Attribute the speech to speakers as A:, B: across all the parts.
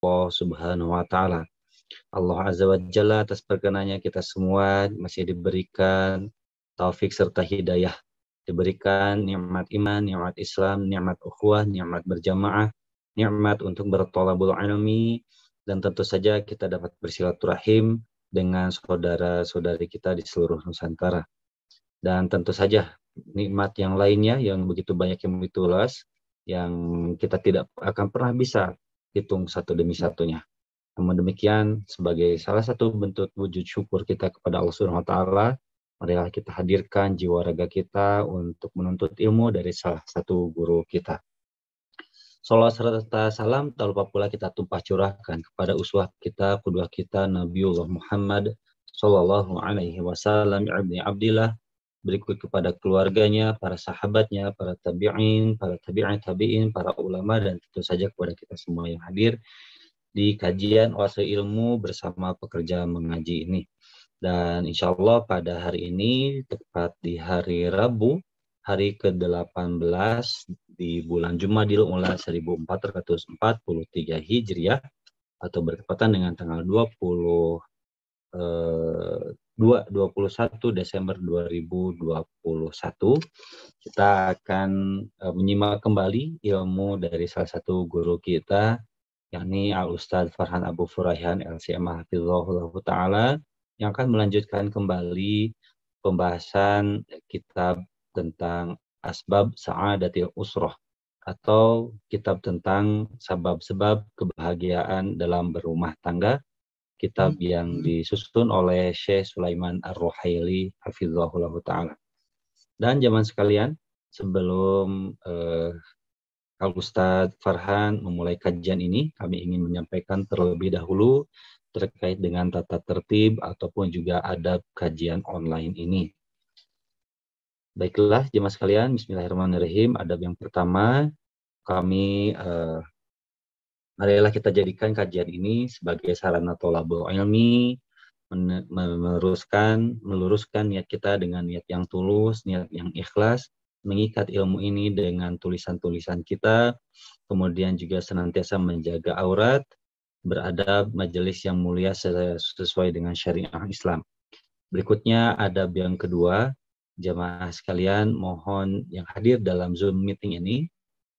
A: Allah Subhanahu wa taala. Allah Azza wa Jalla atas perkenannya kita semua masih diberikan taufik serta hidayah, diberikan nikmat iman, nikmat Islam, nikmat ukhuwah, nikmat berjamaah, nikmat untuk bertolabul ilmi, dan tentu saja kita dapat bersilaturahim dengan saudara-saudari kita di seluruh Nusantara. Dan tentu saja nikmat yang lainnya yang begitu banyak, yang begitu luas, yang kita tidak akan pernah bisa hitung satu demi satunya. Namun demikian, sebagai salah satu bentuk wujud syukur kita kepada Allah Subhanahu wa taala, marilah kita hadirkan jiwa raga kita untuk menuntut ilmu dari salah satu guru kita. Salawat serta salam tak lupa pula kita tumpah curahkan kepada uswah kita, qudwah kita, Nabiullah Muhammad sallallahu alaihi wasallam ibni Abdillah, berikut kepada keluarganya, para sahabatnya, para tabi'in, para tabi'in, para ulama, dan tentu saja kepada kita semua yang hadir di kajian Oase Ilmu bersama pekerja mengaji ini. Dan insya Allah pada hari ini, tepat di hari Rabu, hari ke-18 di bulan Jumadil Ula 1443 Hijriah, atau bertepatan dengan tanggal 21 Desember 2021, kita akan menyimak kembali ilmu dari salah satu guru kita, yakni Al-Ustadz Farhan Abu Furaihan LCMA Hafizahullah Ta'ala, yang akan melanjutkan kembali pembahasan kitab tentang Asbab Sa'adatil Usroh, atau kitab tentang sebab-sebab kebahagiaan dalam berumah tangga, kitab yang disusun oleh Syekh Sulaiman Ar-Ruhaili Hafizahullah Ta'ala. Dan jamaah sekalian, sebelum Al-Ustadz Farhan memulai kajian ini, kami ingin menyampaikan terlebih dahulu terkait dengan tata tertib ataupun juga adab kajian online ini. Baiklah jemaah sekalian, bismillahirrahmanirrahim. Adab yang pertama, marilah kita jadikan kajian ini sebagai sarana tholabul ilmi, meluruskan niat kita dengan niat yang tulus, niat yang ikhlas, mengikat ilmu ini dengan tulisan-tulisan kita, kemudian juga senantiasa menjaga aurat, beradab majelis yang mulia sesuai dengan syariah Islam. Berikutnya adab yang kedua, jamaah sekalian mohon yang hadir dalam Zoom meeting ini,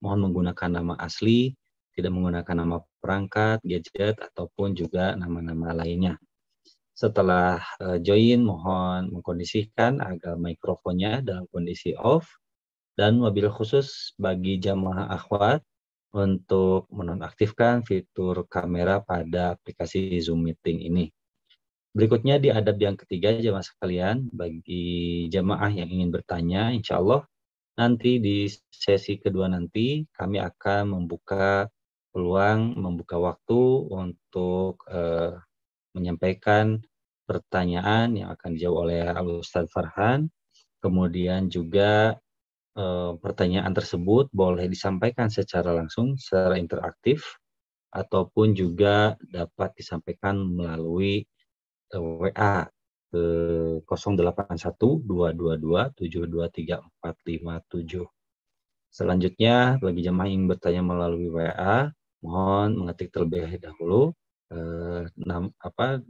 A: mohon menggunakan nama asli, tidak menggunakan nama perangkat, gadget, ataupun juga nama-nama lainnya. Setelah join, mohon mengkondisikan agar mikrofonnya dalam kondisi off, dan wabil khusus bagi jamaah akhwat untuk menonaktifkan fitur kamera pada aplikasi Zoom Meeting ini. Berikutnya di adab yang ketiga, jamaah sekalian, bagi jamaah yang ingin bertanya, insya Allah nanti di sesi kedua nanti kami akan membuka peluang, membuka waktu untuk menyampaikan pertanyaan yang akan dijawab oleh Al-Ustadz Farhan. Kemudian juga pertanyaan tersebut boleh disampaikan secara langsung, secara interaktif, ataupun juga dapat disampaikan melalui WA ke 08122272234557. Selanjutnya, bagi jemaah yang bertanya melalui WA, mohon mengetik terlebih dahulu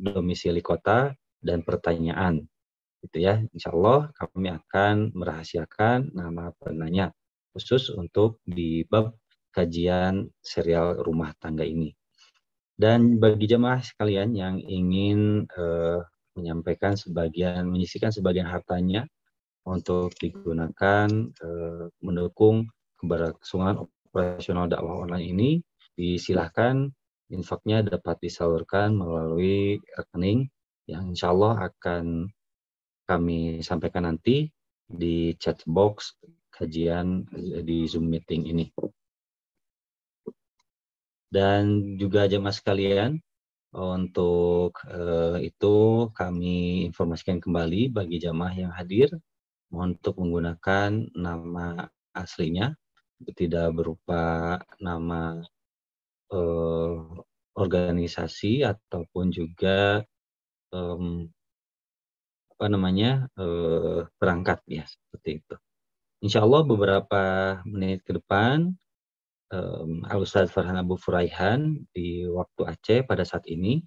A: domisili kota dan pertanyaan, gitu ya. Insya Allah kami akan merahasiakan nama penanya khusus untuk di bab kajian serial rumah tangga ini. Dan bagi jemaah sekalian yang ingin menyisikan sebagian hartanya untuk digunakan mendukung keberlangsungan operasional dakwah online ini, disilahkan infaknya dapat disalurkan melalui rekening yang insya Allah akan kami sampaikan nanti di chat box kajian di Zoom meeting ini. Dan juga jemaah sekalian, untuk itu kami informasikan kembali bagi jemaah yang hadir, mohon untuk menggunakan nama aslinya, tidak berupa nama organisasi ataupun juga perangkat ya, seperti itu. Insya Allah beberapa menit ke depan Al-Ustadz Farhan Abu Furaihan di waktu Aceh pada saat ini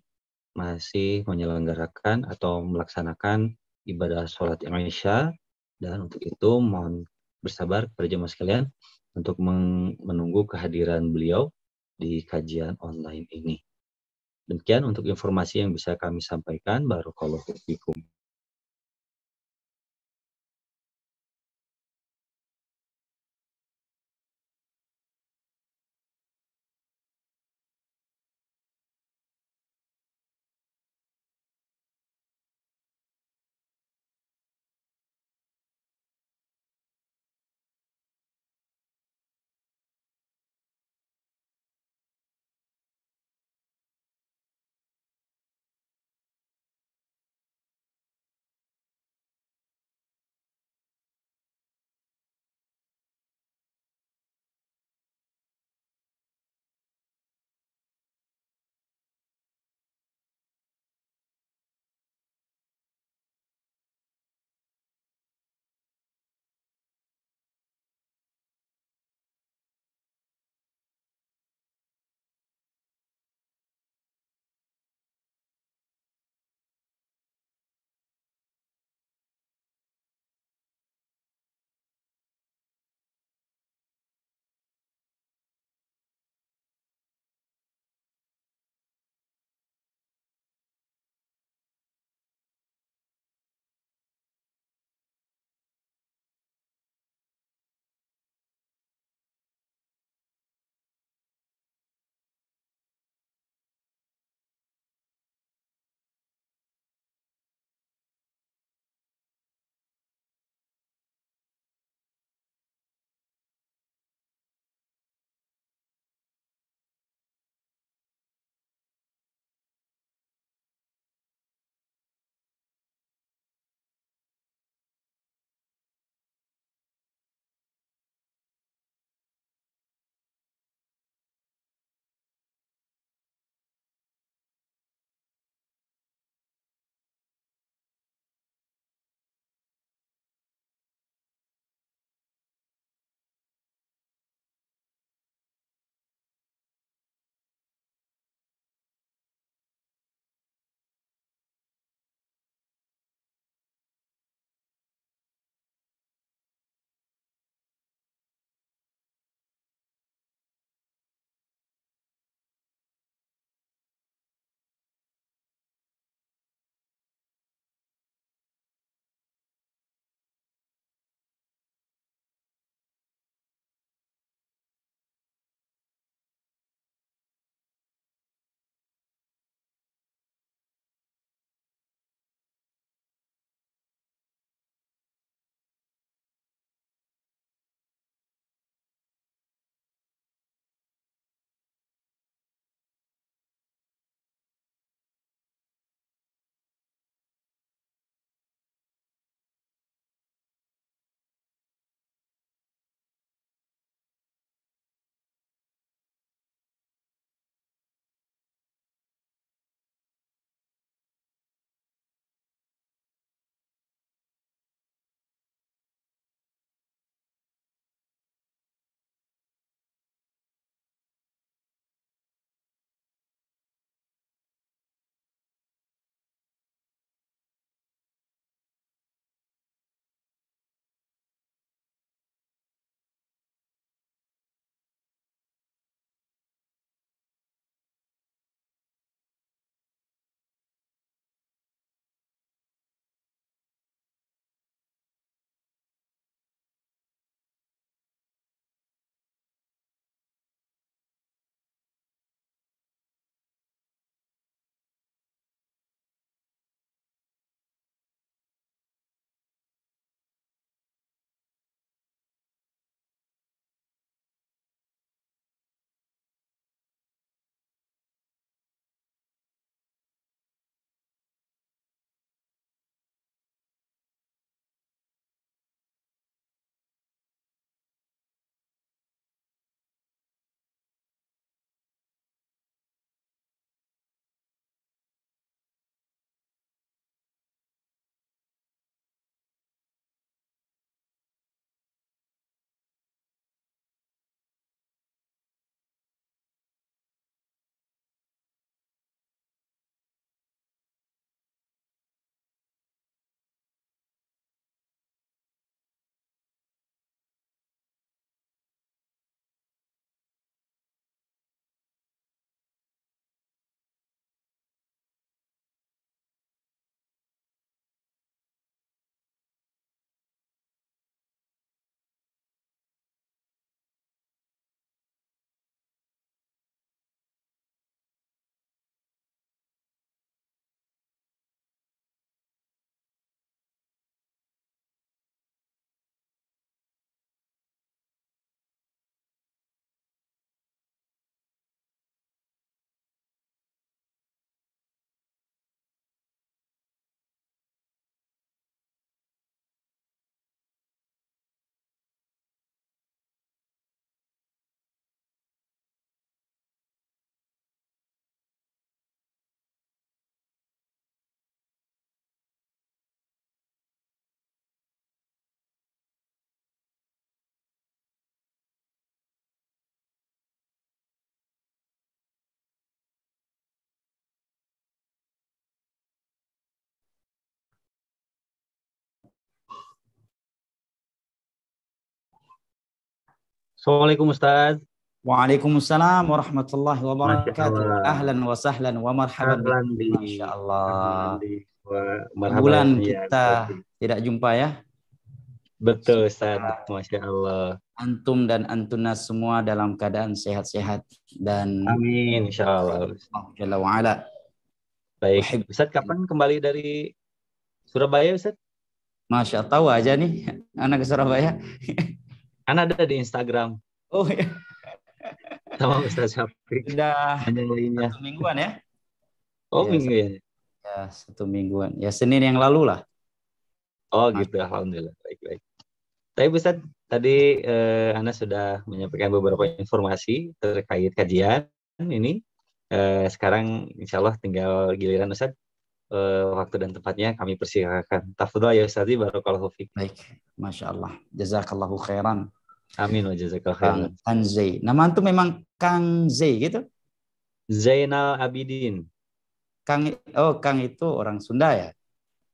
A: masih menyelenggarakan atau melaksanakan ibadah sholat Isya, dan untuk itu mohon bersabar kepada jemaah sekalian untuk menunggu kehadiran beliau di kajian online ini. Demikian untuk informasi yang bisa kami sampaikan. Barakallahu fikum. Assalamualaikum Ustaz.
B: Waalaikumsalam warahmatullahi
A: Masya
B: wabarakatuh.
A: Allah.
B: Ahlan wa sahlan wa marhaban
A: Ahlan
B: bikum.
A: bi.
B: Masya
A: Ahlan
B: Allah.
A: bi. Wa marhaban
B: Sebulan
A: ya
B: kita
A: Taufik.
B: tidak jumpa ya.
A: Betul Ustaz.
B: Semoga
A: Masya Allah.
B: antum dan antunas semua dalam keadaan sehat-sehat dan
A: Amin. Insya Allah.
B: Allah Jalla wa'ala.
A: Baik.
B: Uhib.
A: Ustaz kapan kembali dari Surabaya Ustaz?
B: Masya Allah, tahu aja nih anak ke Surabaya.
A: Kan ada di Instagram
B: Oh ya,
A: sama Ustaz Syafiq.
B: sudah
A: Dan yang lainnya.
B: 1 mingguan ya.
A: Oh
B: Ya,
A: minggu ya?
B: ya 1 mingguan. Ya Senin yang lalu lah.
A: Oh
B: Mas-
A: gitu. Alhamdulillah. Baik-baik. Tapi Ustaz, tadi Anda sudah menyampaikan beberapa informasi terkait kajian ini. Sekarang insya Allah tinggal giliran Ustaz. Waktu dan tempatnya kami persilakan. Tafadhol ya Ustaz, barakallahu fiik.
B: Baik, Masya Allah. Jazakallahu khairan.
A: Amin wa jazakallahu khairan.
B: Kang Zai. Nama antum memang Kang Zai gitu?
A: Zainal Abidin.
B: Kang itu orang Sunda ya?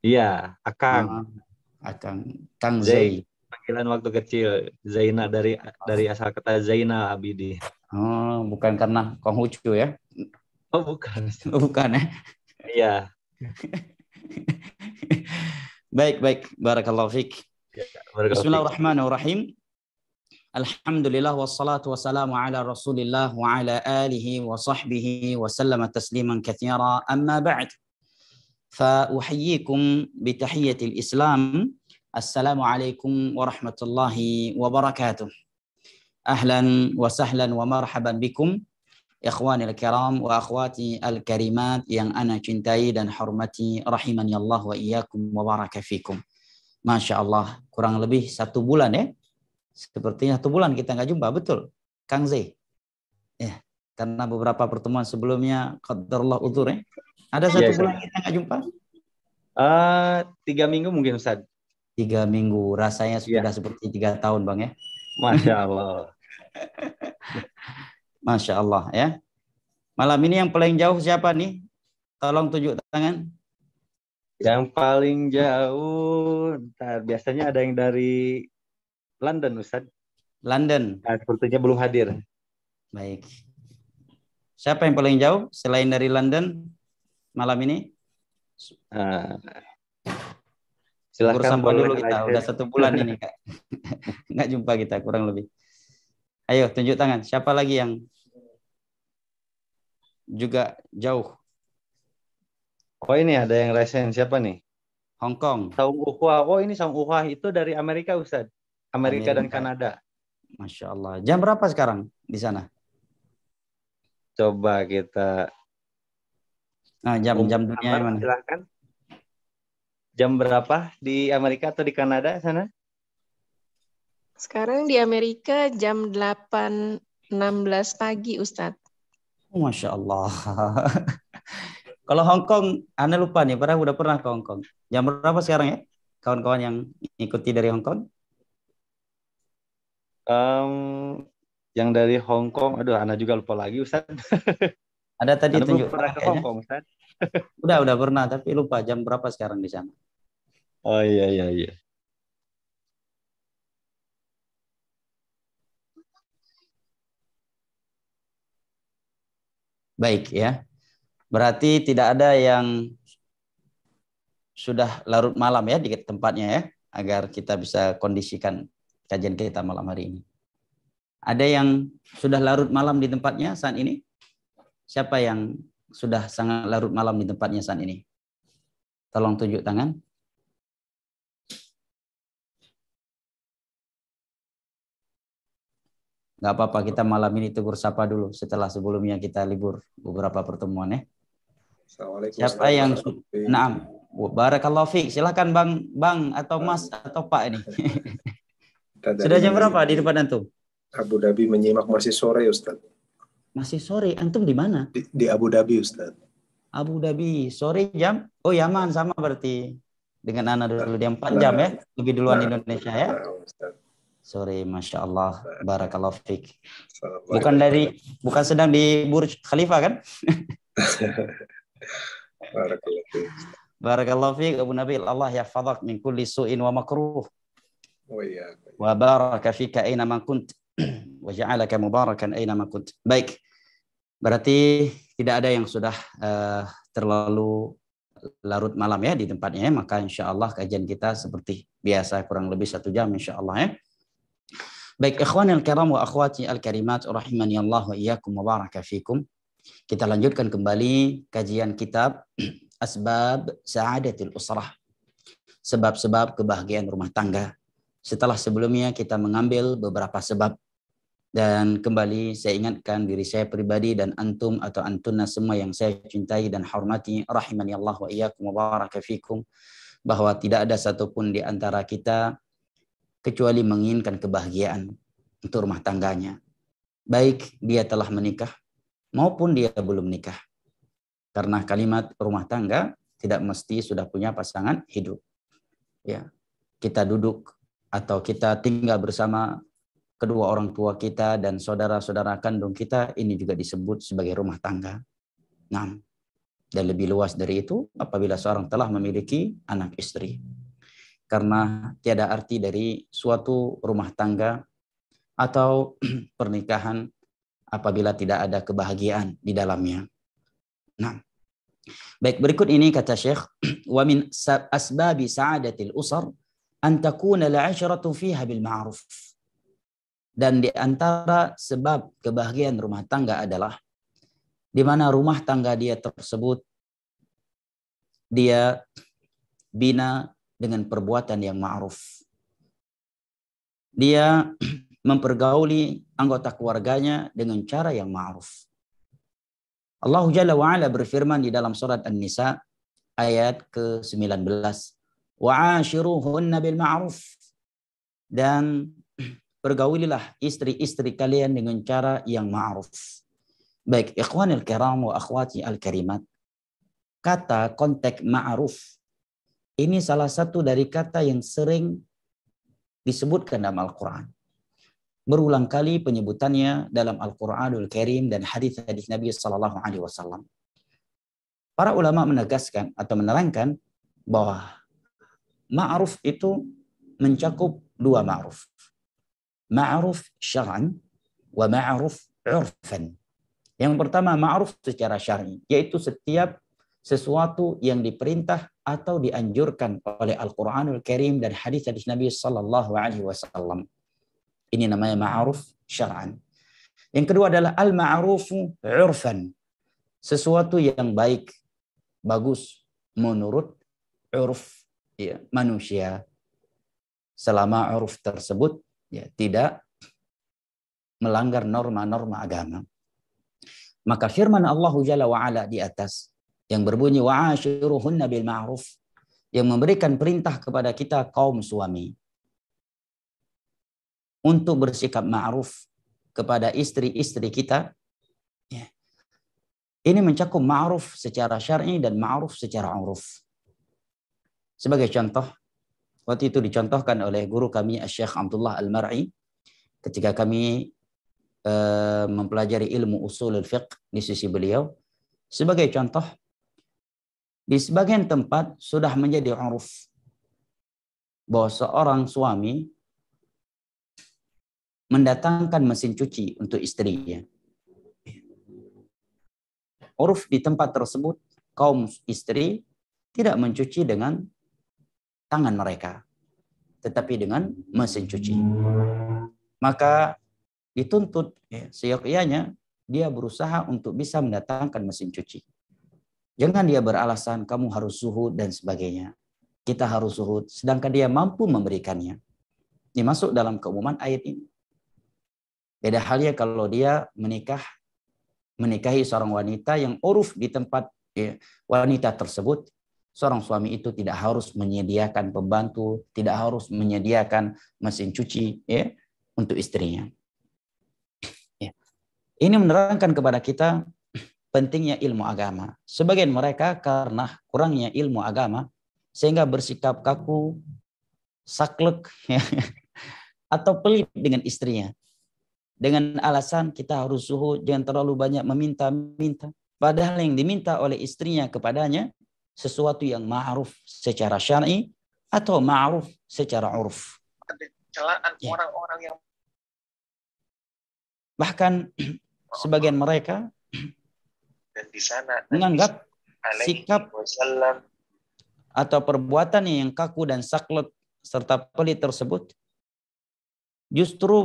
A: Iya, Akang.
B: Kang
A: Zai.
B: Zai.
A: Panggilan waktu kecil. Zaina dari asal kata Zainal Abidin.
B: Oh, bukan karena Konghucu ya?
A: Oh bukan.
B: Bukan ya?
A: Iya.
B: Baik. Barakallahu fiik.
A: Barakallahu fiik.
B: Bismillahirrahmanirrahim. Alhamdulillah wassalatu wassalamu ala Rasulillah wa ala alihi wa sahbihi wa sallama tasliman katsira. Amma ba'd. فأحييكم بتحية الإسلام. السلام عليكم ورحمة الله وبركاته. أهلا وسهلا ومرحبا بكم إخواني الكرام وأخواتي الكريمات yang ana cintai dan hormati rahimani Allah wa iyyakum wa baraka fikum. Masya Allah, kurang lebih 1 bulan ya. Sepertinya 1 bulan kita nggak jumpa, betul Kang Zai? Ya, karena beberapa pertemuan sebelumnya qadarullah udzur ya. Ada 1 bulan kita nggak jumpa?
A: 3 minggu mungkin Ustaz.
B: 3 minggu, rasanya sudah seperti 3 tahun Bang ya.
A: Masya Allah.
B: Masya Allah ya. Malam ini yang paling jauh siapa nih? Tolong tunjuk tangan.
A: Yang paling jauh, biasanya ada yang dari London Ustaz.
B: London.
A: Nah, sepertinya belum hadir.
B: Baik. Siapa yang paling jauh selain dari London malam ini?
A: Silakan
B: Bersama dulu
A: boleh.
B: kita. Udah 1 bulan ini Kak. Nggak jumpa kita kurang lebih. Ayo tunjuk tangan. Siapa lagi yang juga jauh?
A: Oh ini ada yang resen, siapa nih?
B: Hong Kong.
A: Saung Uhwa. Oh ini Saung Uhwa itu dari Amerika Ustaz. Amerika dan Kanada.
B: Masya Allah. Jam berapa sekarang di sana?
A: Coba kita.
B: Nah, jam dunia mana?
A: Silakan. Jam berapa di Amerika atau di Kanada sana?
C: Sekarang di Amerika jam 8.16 pagi, Ustadz.
B: Oh, Masya Allah. Kalau Hong Kong, Anda lupa nih, padahal udah pernah ke Hong Kong. Jam berapa sekarang ya? Kawan-kawan yang ikuti dari Hong Kong?
A: Yang dari Hong Kong, aduh, Anda juga lupa lagi, Ustaz.
B: Ada tadi
A: Anda
B: tunjuk
A: pernah ke Hong Kong, Ustaz?
B: Udah pernah, tapi lupa jam berapa sekarang di sana.
A: Oh iya.
B: Baik ya. Berarti tidak ada yang sudah larut malam ya di tempatnya ya, agar kita bisa kondisikan kajian kita malam hari ini. Ada yang sudah larut malam di tempatnya saat ini? Siapa yang sudah sangat larut malam di tempatnya saat ini? Tolong tunjuk tangan. Nggak apa-apa, kita malam ini tegur sapa dulu setelah sebelumnya kita libur beberapa pertemuan ya. Siapa yang Naam, barakallahu fiik. Silakan Bang atau Mas atau Pak ini. Sudah jam berapa di depan antum?
D: Abu Dhabi menyimak masih sore Ustaz.
B: Masih sore. Antum di mana?
D: Di Abu Dhabi Ustaz.
B: Abu Dhabi. Sore jam? Oh Yaman sama berarti. Dengan Ana dulu dia 4 jam ya. Lebih duluan Indonesia ya. Sore, Masya Allah. Barakallahu fiik. Bukan sedang di Burj Khalifa kan? Barakallahu fiik Abu Nabil. Allah yahfazak min kulli su'in wa makruh. Wa baraka fika aina ma kunt. wa ja'alaka mubarakan aina ma kunt. Baik. Berarti tidak ada yang sudah terlalu larut malam ya di tempatnya, maka insya Allah kajian kita seperti biasa kurang lebih 1 jam insya Allah ya. Baik, ikhwanil kiram wa akhwati al-karimat rahimani Allah wa iyyakum wa baraka fikum. Kita lanjutkan kembali kajian kitab Asbab Sa'adatil Usrah. Sebab-sebab kebahagiaan rumah tangga. Setelah sebelumnya kita mengambil beberapa sebab. Dan kembali saya ingatkan diri saya pribadi dan antum atau antuna semua yang saya cintai dan hormati, rahimani Allah wa iyyakum wa baraka fikum, bahwa tidak ada satupun di antara kita kecuali menginginkan kebahagiaan untuk rumah tangganya. Baik dia telah menikah maupun dia belum nikah. Karena kalimat rumah tangga tidak mesti sudah punya pasangan hidup. Ya, kita duduk atau kita tinggal bersama kedua orang tua kita dan saudara-saudara kandung kita, ini juga disebut sebagai rumah tangga. Nah, dan lebih luas dari itu apabila seorang telah memiliki anak istri. Karena tiada arti dari suatu rumah tangga atau pernikahan apabila tidak ada kebahagiaan di dalamnya. Nah, baik, berikut ini kata Syekh, wa min asbabi sa'adatil usar an takuna al-'ashratu fiha bil ma'ruf. Dan di antara sebab kebahagiaan rumah tangga adalah di mana rumah tangga dia tersebut dia bina dengan perbuatan yang ma'ruf. Dia mempergauli anggota keluarganya dengan cara yang ma'ruf. Allah Jalla wa'ala berfirman di dalam surat An-Nisa ayat ke-19. Wa'ashiruhunna bil ma'ruf. Dan pergaulilah istri-istri kalian dengan cara yang ma'ruf. Baik, ikhwanil kiram wa akhwati al-karimat. Kata konteks ma'ruf ini salah satu dari kata yang sering disebutkan dalam Al-Quran. Berulang kali penyebutannya dalam Al-Quranul Karim dan hadis-hadis Nabi SAW. Para ulama menegaskan atau menerangkan bahwa ma'ruf itu mencakup 2 ma'ruf. Ma'ruf syar'an wa ma'ruf 'urfan. Yang pertama ma'ruf secara syar'i, yaitu setiap sesuatu yang diperintah atau dianjurkan oleh Al-Qur'anul Karim dan hadis-hadis Nabi sallallahu alaihi wasallam. Ini namanya ma'ruf syar'an. Yang kedua adalah al-ma'rufu 'urfan. Sesuatu yang baik, bagus menurut 'urf ya, manusia. Selama 'urf tersebut ya, tidak melanggar norma-norma agama. Maka firman Allah Jalla wa'ala di atas yang berbunyi wa'ashiruhunna bil ma'ruf, yang memberikan perintah kepada kita kaum suami untuk bersikap ma'ruf kepada istri-istri kita. Ya. Ini mencakup ma'ruf secara syar'i dan ma'ruf secara 'uruf. Sebagai contoh, waktu itu dicontohkan oleh guru kami Syekh Abdullah Al-Mar'i ketika kami mempelajari ilmu usulul fiqh di sisi beliau. Sebagai contoh, di sebagian tempat sudah menjadi 'uruf bahwa seorang suami mendatangkan mesin cuci untuk istrinya. 'Uruf di tempat tersebut, kaum istri tidak mencuci dengan tangan mereka, tetapi dengan mesin cuci. Maka dituntut seyogyanya dia berusaha untuk bisa mendatangkan mesin cuci. Jangan dia beralasan kamu harus zuhud dan sebagainya. Kita harus zuhud, sedangkan dia mampu memberikannya. Ini masuk dalam keumuman ayat ini. Beda halnya kalau dia menikahi seorang wanita yang uruf di tempat wanita tersebut, seorang suami itu tidak harus menyediakan pembantu, tidak harus menyediakan mesin cuci untuk istrinya. Ini menerangkan kepada kita pentingnya ilmu agama. Sebagian mereka karena kurangnya ilmu agama sehingga bersikap kaku, saklek atau pelit dengan istrinya. Dengan alasan kita harus zuhud, jangan terlalu banyak meminta-minta. Padahal yang diminta oleh istrinya kepadanya sesuatu yang ma'ruf secara syar'i atau ma'ruf secara 'urf.
E: Ada celaan orang-orang yang
B: Bahkan sebagian mereka
E: dan di sana
B: menganggap
E: alaihi
B: sikap
E: wasallam
B: atau perbuatan yang kaku dan saklek serta pelit tersebut justru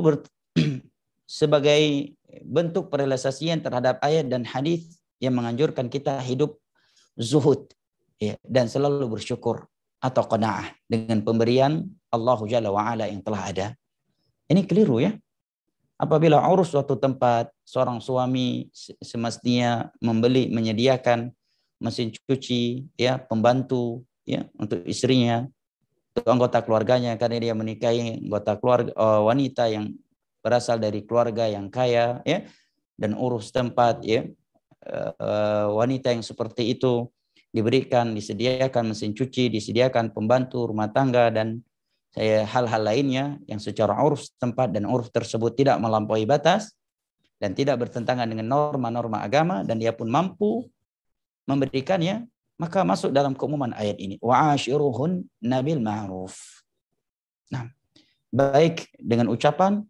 B: sebagai bentuk perealisasian terhadap ayat dan hadis yang menganjurkan kita hidup zuhud, ya, dan selalu bersyukur atau qanaah dengan pemberian Allah Jalla wa'ala yang telah ada. Ini keliru, ya. Apabila urus suatu tempat, seorang suami semestinya menyediakan mesin cuci, ya, pembantu, ya, untuk istrinya, untuk anggota keluarganya, karena dia menikahi anggota keluarga wanita yang berasal dari keluarga yang kaya, ya, dan urus tempat, ya, wanita yang seperti itu disediakan mesin cuci, disediakan pembantu rumah tangga dan hal-hal lainnya yang secara uruf tempat dan uruf tersebut tidak melampaui batas dan tidak bertentangan dengan norma-norma agama, dan dia pun mampu memberikannya, maka masuk dalam keumuman ayat ini, wa'ashiruhun nabil ma'ruf. Nah, baik dengan ucapan,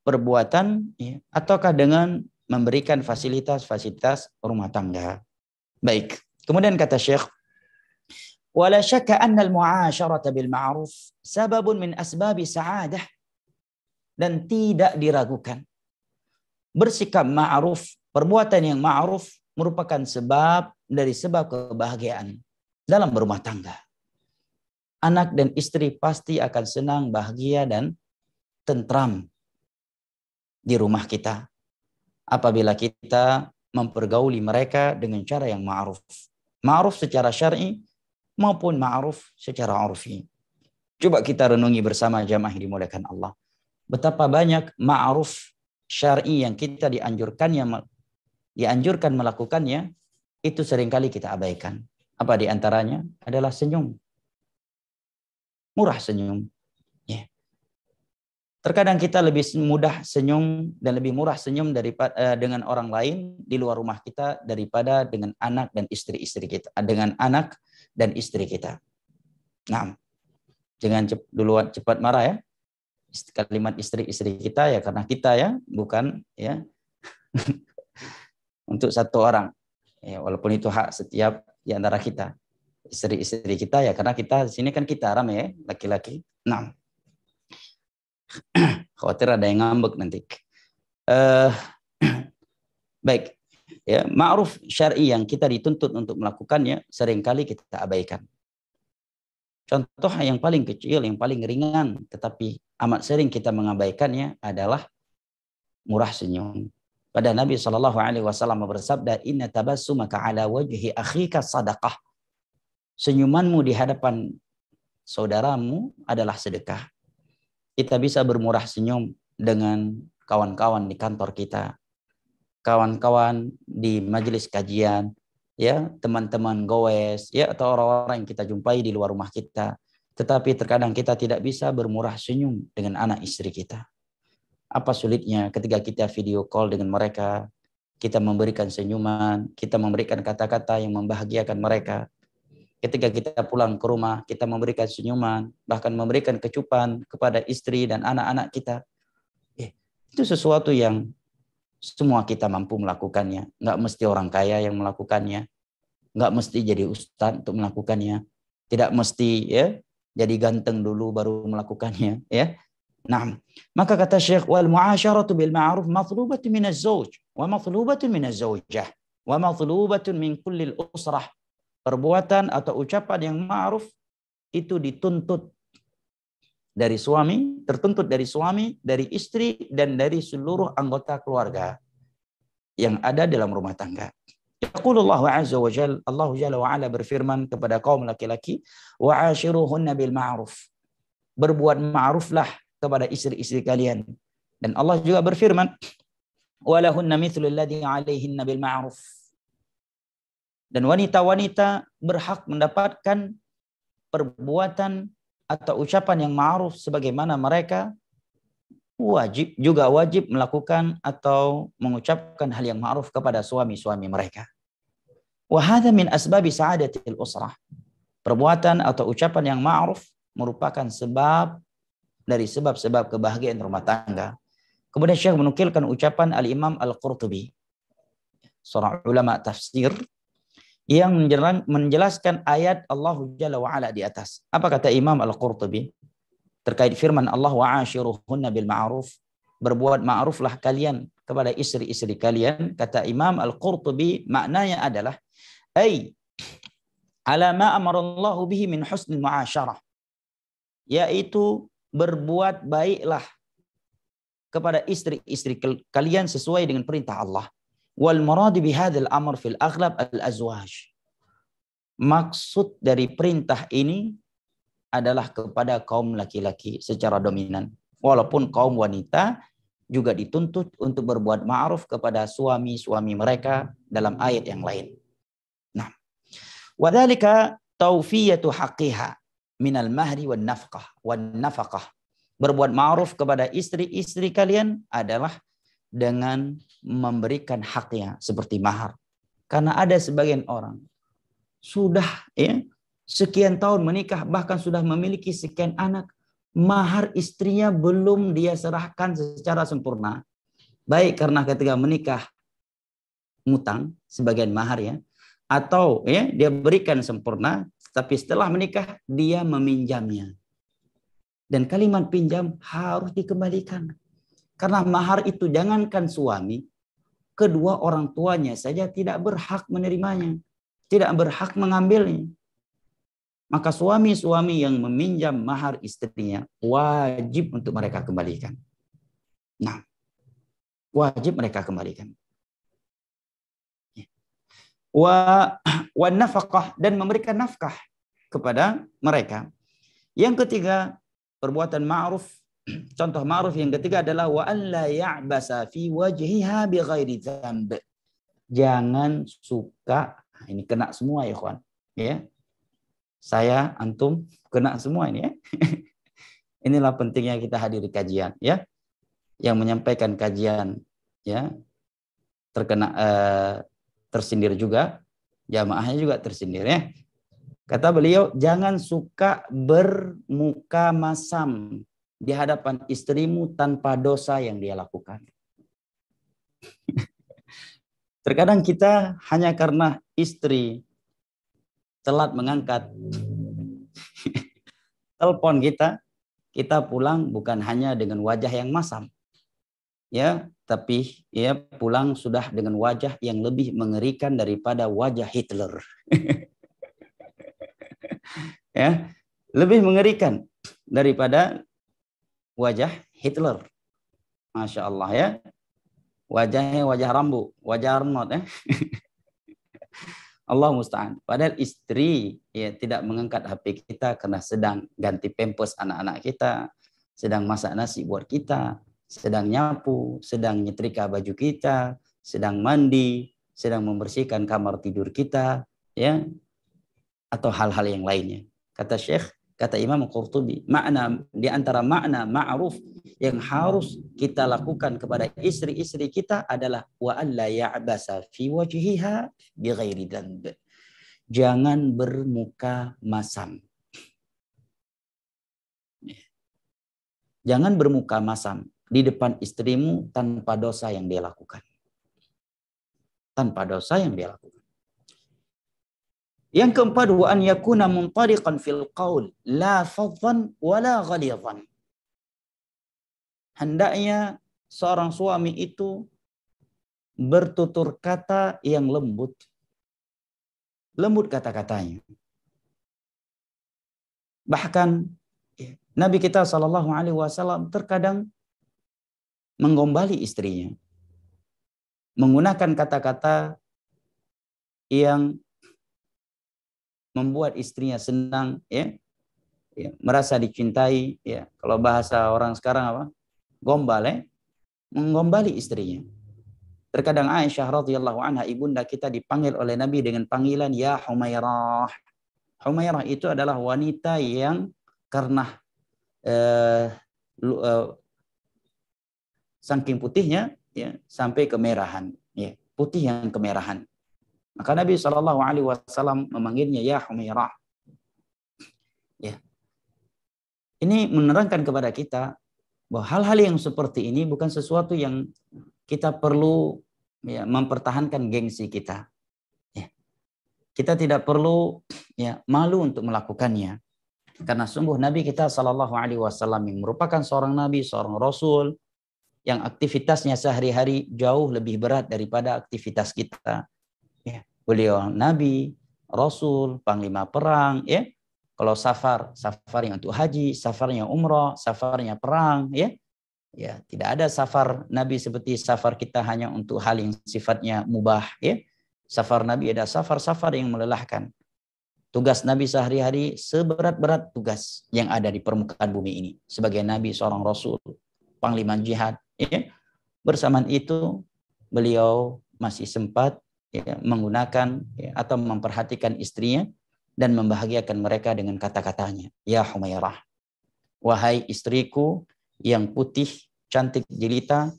B: perbuatan, ya, ataukah dengan memberikan fasilitas-fasilitas rumah tangga. Baik, kemudian kata Syekh, wala syakka anna al-mu'asyarata bil ma'ruf sababun min asbabi sa'adah, dan tidak diragukan bersikap ma'ruf, perbuatan yang ma'ruf merupakan sebab dari sebab kebahagiaan dalam berumah tangga. Anak dan istri pasti akan senang, bahagia dan tentram di rumah kita apabila kita mempergauli mereka dengan cara yang ma'ruf. Ma'ruf secara syar'i maupun ma'ruf secara urfi. Coba kita renungi bersama jamaah yang dimuliakan Allah. Betapa banyak ma'ruf syar'i yang kita dianjurkan melakukannya, itu seringkali kita abaikan. Apa di antaranya? Adalah senyum. Murah senyum. Ya. Terkadang kita lebih mudah senyum dan lebih murah senyum daripada dengan orang lain di luar rumah kita daripada dengan anak dan istri-istri kita. Dengan anak dan istri kita. Nah, jangan duluan cepat marah, ya. Kalimat istri-istri kita ya karena kita, ya, bukan, ya, untuk satu orang. Ya, walaupun itu hak setiap di antara kita. Istri-istri kita ya karena kita di sini kan kita ramai, ya, laki-laki. Nah, khawatir ada yang ngambek nanti. Baik, ya, ma'ruf syar'i yang kita dituntut untuk melakukannya seringkali kita abaikan. Contoh yang paling kecil, yang paling ringan, tetapi amat sering kita mengabaikannya adalah murah senyum. Pada Nabi SAW bersabda, inna tabassumaka ala wajhi akhika sadaqah. Senyumanmu di hadapan saudaramu adalah sedekah. Kita bisa bermurah senyum dengan kawan-kawan di kantor kita, kawan-kawan di majelis kajian, ya, teman-teman goes, ya, atau orang-orang yang kita jumpai di luar rumah kita. Tetapi terkadang kita tidak bisa bermurah senyum dengan anak istri kita. Apa sulitnya ketika kita video call dengan mereka, kita memberikan senyuman, kita memberikan kata-kata yang membahagiakan mereka. Ketika kita pulang ke rumah, kita memberikan senyuman, bahkan memberikan kecupan kepada istri dan anak-anak kita. Itu sesuatu yang semua kita mampu melakukannya. Nggak mesti orang kaya yang melakukannya. Nggak mesti jadi ustadz untuk melakukannya. Tidak mesti, ya, jadi ganteng dulu baru melakukannya, ya. Nah, maka kata Syekh, wal mu'asyaratu bil ma'ruf mathlubatun min az-zawj wa mathlubatun min az-zawjah wa mathlubatun min kulli al-usrah. Perbuatan atau ucapan yang ma'ruf itu dituntut dari suami, tertuntut dari suami, dari istri, dan dari seluruh anggota keluarga yang ada dalam rumah tangga. Yaqulullahu azza wa jalla, Allah Jalla wa ala berfirman kepada kaum laki-laki, wa'ashiruhunna bil ma'ruf. Berbuat ma'ruflah kepada istri-istri kalian. Dan Allah juga berfirman, walahunna mithlu alladhi 'alaihinna bil ma'ruf. Dan wanita-wanita berhak mendapatkan perbuatan atau ucapan yang ma'ruf sebagaimana mereka wajib melakukan atau mengucapkan hal yang ma'ruf kepada suami-suami mereka. Wa hadza min asbabi sa'adatil usrah. Perbuatan atau ucapan yang ma'ruf merupakan sebab dari sebab-sebab kebahagiaan rumah tangga. Kemudian Syekh menukilkan ucapan Al-Imam Al-Qurtubi, seorang ulama tafsir, yang menjelaskan ayat Allah Jalla wa'ala di atas. Apa kata Imam Al-Qurtubi terkait firman Allah, wa'ashiruhunna bil ma'ruf, berbuat ma'ruflah kalian kepada istri-istri kalian. Kata Imam Al-Qurtubi, maknanya adalah ala ma amarallahu bihi min husnil mu'asyarah, yaitu berbuat baiklah kepada istri-istri kalian sesuai dengan perintah Allah. Wal murad bi hadzal amr fil aghlab al azwaj. Maksud dari perintah ini adalah kepada kaum laki-laki secara dominan. Walaupun kaum wanita juga dituntut untuk berbuat ma'ruf kepada suami-suami mereka dalam ayat yang lain. Nah, wadzalika tawfiyatu haqqiha minal mahri wan nafaqah. Berbuat ma'ruf kepada istri-istri kalian adalah dengan memberikan haknya seperti mahar. Karena ada sebagian orang sudah sekian tahun menikah, bahkan sudah memiliki sekian anak, mahar istrinya belum dia serahkan secara sempurna. Baik karena ketika menikah ngutang sebagian mahar atau dia berikan sempurna, tapi setelah menikah dia meminjamnya. Dan kalimat pinjam harus dikembalikan. Karena mahar itu jangankan suami, kedua orang tuanya saja tidak berhak menerimanya, tidak berhak mengambilnya. Maka suami-suami yang meminjam mahar istrinya wajib untuk mereka kembalikan. Nah, wajib mereka kembalikan. Wa nafaqah, dan memberikan nafkah kepada mereka. Yang ketiga, perbuatan ma'ruf. Contoh ma'ruf yang ketiga adalah wa an la ya'basa fi wajhiha bi ghairi dzamb. Jangan suka, ini kena semua ya kawan. Ya. Saya, antum kena semua ini ya. Inilah pentingnya kita hadiri kajian ya. Yang menyampaikan kajian ya terkena tersindir juga, jamaahnya juga tersindir ya. Kata beliau, jangan suka bermuka masam di hadapan istrimu tanpa dosa yang dia lakukan. Terkadang kita hanya karena istri telat mengangkat telepon kita pulang bukan hanya dengan wajah yang masam. Ya, tapi pulang sudah dengan wajah yang lebih mengerikan daripada wajah Hitler. Ya, lebih mengerikan daripada wajah Hitler. Masya Allah ya. Wajahnya wajah Rambo, wajah Arnold ya. Allah musta'an. Padahal istri tidak mengangkat HP kita karena sedang ganti pampers anak-anak kita, sedang masak nasi buat kita, sedang nyapu, sedang nyetrika baju kita, sedang mandi, sedang membersihkan kamar tidur kita, ya, atau hal-hal yang lainnya. Kata Syekh, kata Imam Qurtubi, makna di antara makna ma'ruf yang harus kita lakukan kepada istri-istri kita adalah wa alla ya'basa fi wajhiha bi ghairi dzanb. Jangan bermuka masam. Jangan bermuka masam di depan istrimu tanpa dosa yang dia lakukan. Tanpa dosa yang dia lakukan. Yang keempat, wa an yakuna muntariqan fil qaul la fadhan wala ghalidhan. Hendaknya seorang suami itu bertutur kata yang lembut. Lembut kata-katanya. Bahkan Nabi kita SAW terkadang menggombali istrinya. Menggunakan kata-kata yang membuat istrinya senang, merasa dicintai, Kalau bahasa orang sekarang apa? Gombal, menggombali istrinya. Terkadang Aisyah radhiyallahu anha, ibunda kita, dipanggil oleh Nabi dengan panggilan ya Humairah. Humairah itu adalah wanita yang karena saking putihnya, sampai kemerahan, putih yang kemerahan. Maka Nabi SAW memanggilnya ya Humairah. Ini menerangkan kepada kita bahwa hal-hal yang seperti ini bukan sesuatu yang kita perlu ya, mempertahankan gengsi kita. Ya. Kita tidak perlu ya, malu untuk melakukannya. Karena sungguh Nabi kita SAW yang merupakan seorang Nabi, seorang Rasul, yang aktivitasnya sehari-hari jauh lebih berat daripada aktivitas kita. Ya. Beliau Nabi, Rasul, Panglima Perang, ya. Kalau safarnya untuk haji, safarnya umrah, safarnya perang, ya. Ya, tidak ada safar Nabi seperti safar kita hanya untuk hal yang sifatnya mubah, ya. Safar Nabi ada safar-safar yang melelahkan. Tugas Nabi sehari-hari seberat-berat tugas yang ada di permukaan bumi ini. Sebagai Nabi, seorang Rasul, Panglima Jihad, ya. Bersamaan itu beliau masih sempat ya, menggunakan ya, atau memperhatikan istrinya dan membahagiakan mereka dengan kata-katanya. Ya Humairah, wahai istriku yang putih, cantik jelita,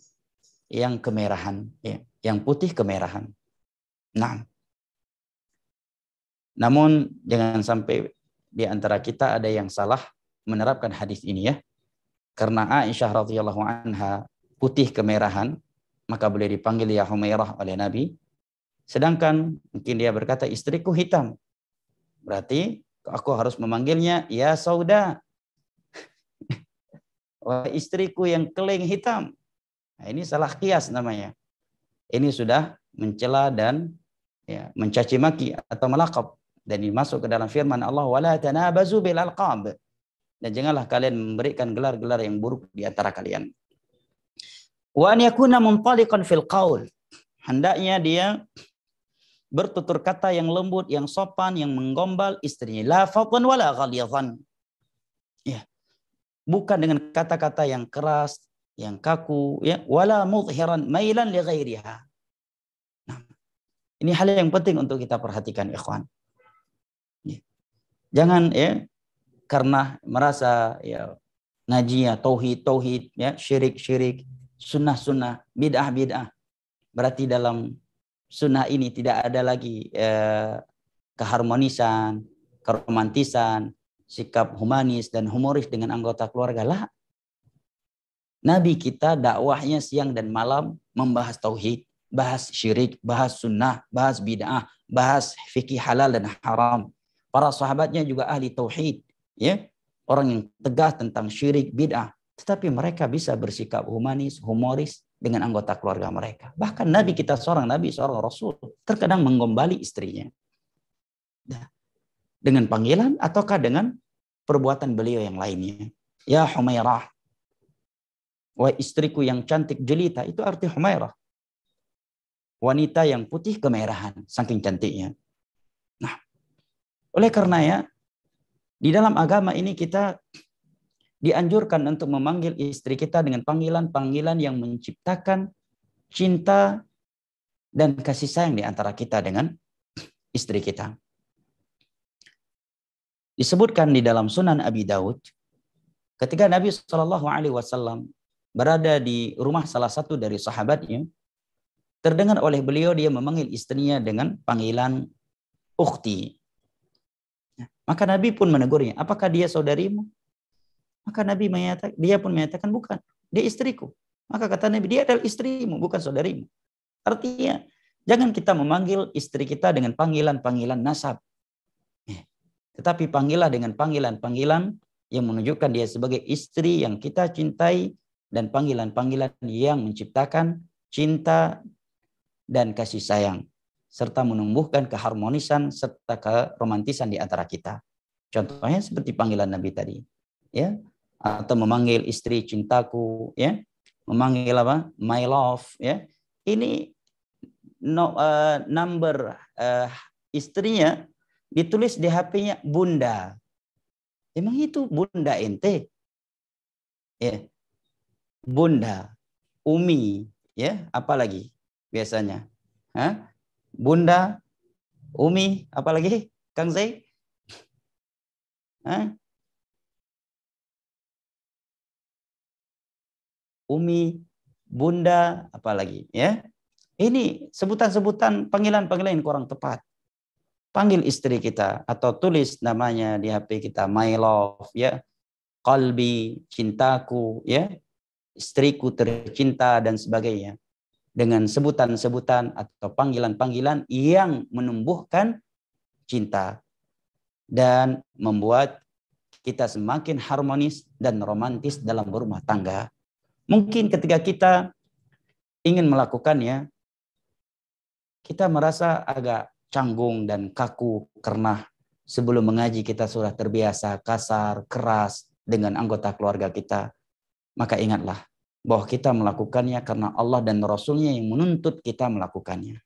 B: yang kemerahan, ya, yang putih kemerahan. Nah, namun jangan sampai di antara kita ada yang salah menerapkan hadis ini ya. Karena Aisyah radhiyallahu anha putih kemerahan, maka boleh dipanggil ya Humairah oleh Nabi. Sedangkan mungkin dia berkata istriku hitam. Berarti aku harus memanggilnya ya Sauda. Wah, istriku yang keling hitam. Nah, ini salah kias namanya. Ini sudah mencela dan ya, mencaci maki atau melakab. Dan ini masuk ke dalam firman Allah, wala tanabazu bil alqab. Dan janganlah kalian memberikan gelar-gelar yang buruk di antara kalian. Wa an yakuna muntaliqan fil qaul. Hendaknya dia bertutur kata yang lembut, yang sopan, yang menggombal istrinya. La fadhan wala ghalidhan. Ya. Bukan dengan kata-kata yang keras, yang kaku, ya, wala mudhiran mailan li ghairiha. Nah, ini hal yang penting untuk kita perhatikan, ikhwan. Ya. Jangan ya karena merasa ya ngajinya tauhid ya, syirik, sunnah, bid'ah. Berarti dalam sunnah ini tidak ada lagi keharmonisan, keromantisan, sikap humanis dan humoris dengan anggota keluarga. Lah. Nabi kita dakwahnya siang dan malam membahas tauhid, bahas syirik, bahas sunnah, bahas bid'ah, bahas fikih halal dan haram. Para sahabatnya juga ahli tauhid, ya, orang yang tegas tentang syirik, bid'ah. Tetapi mereka bisa bersikap humanis, humoris dengan anggota keluarga mereka. Bahkan Nabi kita seorang Nabi, seorang Rasul, terkadang menggombali istrinya. Dengan panggilan ataukah dengan perbuatan beliau yang lainnya. Ya Humairah, wahai istriku yang cantik jelita, itu arti Humairah. Wanita yang putih kemerahan, saking cantiknya. Nah, oleh karena ya, di dalam agama ini kita dianjurkan untuk memanggil istri kita dengan panggilan-panggilan yang menciptakan cinta dan kasih sayang di antara kita dengan istri kita. Disebutkan di dalam Sunan Abi Daud, ketika Nabi SAW berada di rumah salah satu dari sahabatnya, terdengar oleh beliau dia memanggil istrinya dengan panggilan ukhti. Maka Nabi pun menegurnya, apakah dia saudarimu? Maka Nabi dia pun menyatakan bukan, dia istriku. Maka kata Nabi, dia adalah istrimu, bukan saudarimu. Artinya, jangan kita memanggil istri kita dengan panggilan-panggilan nasab. Tetapi panggillah dengan panggilan-panggilan yang menunjukkan dia sebagai istri yang kita cintai dan panggilan-panggilan yang menciptakan cinta dan kasih sayang serta menumbuhkan keharmonisan serta keromantisan di antara kita. Contohnya seperti panggilan Nabi tadi, ya, atau memanggil istri cintaku, ya, memanggil apa? My love, ya. Ini number istrinya ditulis di HP-nya Bunda. Emang itu Bunda ente? Ya. Bunda, Umi, ya, apa lagi biasanya? Hah? Bunda, Umi, apa lagi? Kang Zai? Hah? Umi, Bunda, apa lagi? Ya. Ini sebutan-sebutan panggilan-panggilan yang kurang tepat. Panggil istri kita atau tulis namanya di HP kita, my love, ya, qalbi, cintaku, ya, istriku tercinta dan sebagainya, dengan sebutan-sebutan atau panggilan-panggilan yang menumbuhkan cinta dan membuat kita semakin harmonis dan romantis dalam berumah tangga. Mungkin ketika kita ingin melakukannya, kita merasa agak canggung dan kaku karena sebelum mengaji kita sudah terbiasa kasar, keras dengan anggota keluarga kita. Maka ingatlah bahwa kita melakukannya karena Allah dan Rasul-Nya yang menuntut kita melakukannya.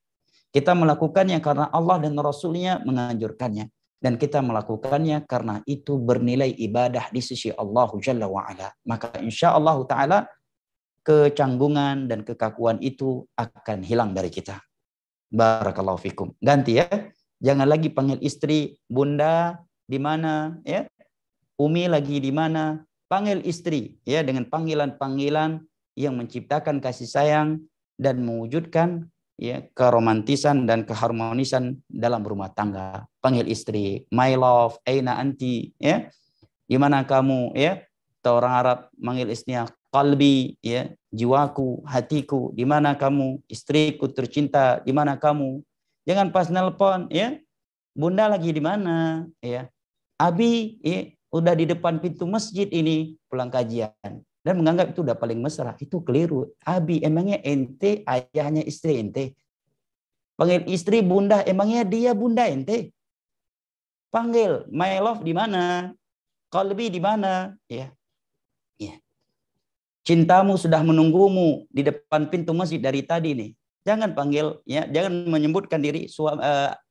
B: Kita melakukannya karena Allah dan Rasul-Nya menganjurkannya. Dan kita melakukannya karena itu bernilai ibadah di sisi Allah Jalla wa'ala. Maka insya Allah ta'ala kecanggungan dan kekakuan itu akan hilang dari kita. Barakallahu fikum. Ganti ya. Jangan lagi panggil istri, bunda, di mana, ya. Umi lagi di mana. Panggil istri ya dengan panggilan-panggilan yang menciptakan kasih sayang dan mewujudkan ya keromantisan dan keharmonisan dalam rumah tangga. Panggil istri, my love, aina anti, ya. Di mana kamu, ya. Atau orang Arab manggil istrinya qalbi, ya, jiwaku, hatiku. Di mana kamu, istriku tercinta, di mana kamu? Jangan pas nelpon, ya. Bunda lagi di mana, ya. Abi, ya, udah di depan pintu masjid ini pulang kajian. Dan menganggap itu udah paling mesra. Itu keliru. Abi, emangnya ente ayahnya istri ente? Panggil istri bunda, emangnya dia bunda ente? Panggil, my love di mana? Qalbi di mana? Ya. Ya. Cintamu sudah menunggumu di depan pintu masjid dari tadi nih. Jangan panggil, ya, jangan menyebutkan diri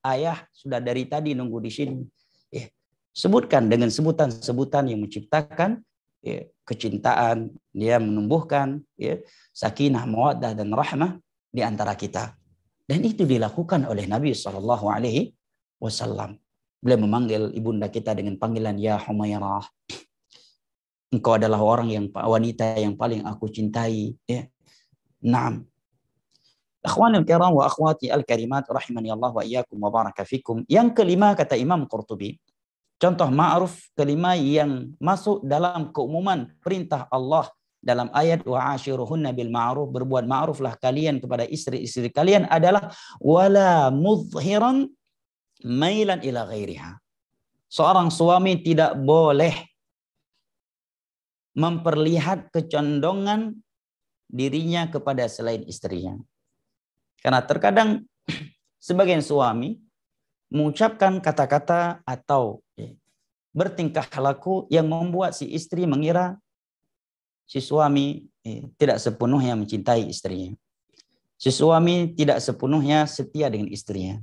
B: ayah sudah dari tadi nunggu di sini. Ya. Sebutkan dengan sebutan-sebutan yang menciptakan ya, kecintaan, dia menumbuhkan ya, sakinah, mawaddah dan rahmah di antara kita. Dan itu dilakukan oleh Nabi SAW. Beliau memanggil ibunda kita dengan panggilan ya Humairah. Engkau adalah wanita yang paling aku cintai. Ya. Naam. Akhwanul kiram wa akhwati al-karimat rahimani Allah wa iyyakum wa baraka fikum. Yang kelima kata Imam Qurtubi, contoh ma'ruf kelima yang masuk dalam keumuman perintah Allah dalam ayat wa ashiruhunna bil ma'ruf, berbuat ma'ruflah kalian kepada istri-istri kalian adalah wala mudhiran mailan ila ghairiha. Seorang suami tidak boleh memperlihat kecondongan dirinya kepada selain istrinya. Karena terkadang sebagian suami mengucapkan kata-kata atau bertingkah laku yang membuat si istri mengira si suami tidak sepenuhnya mencintai istrinya. Si suami tidak sepenuhnya setia dengan istrinya.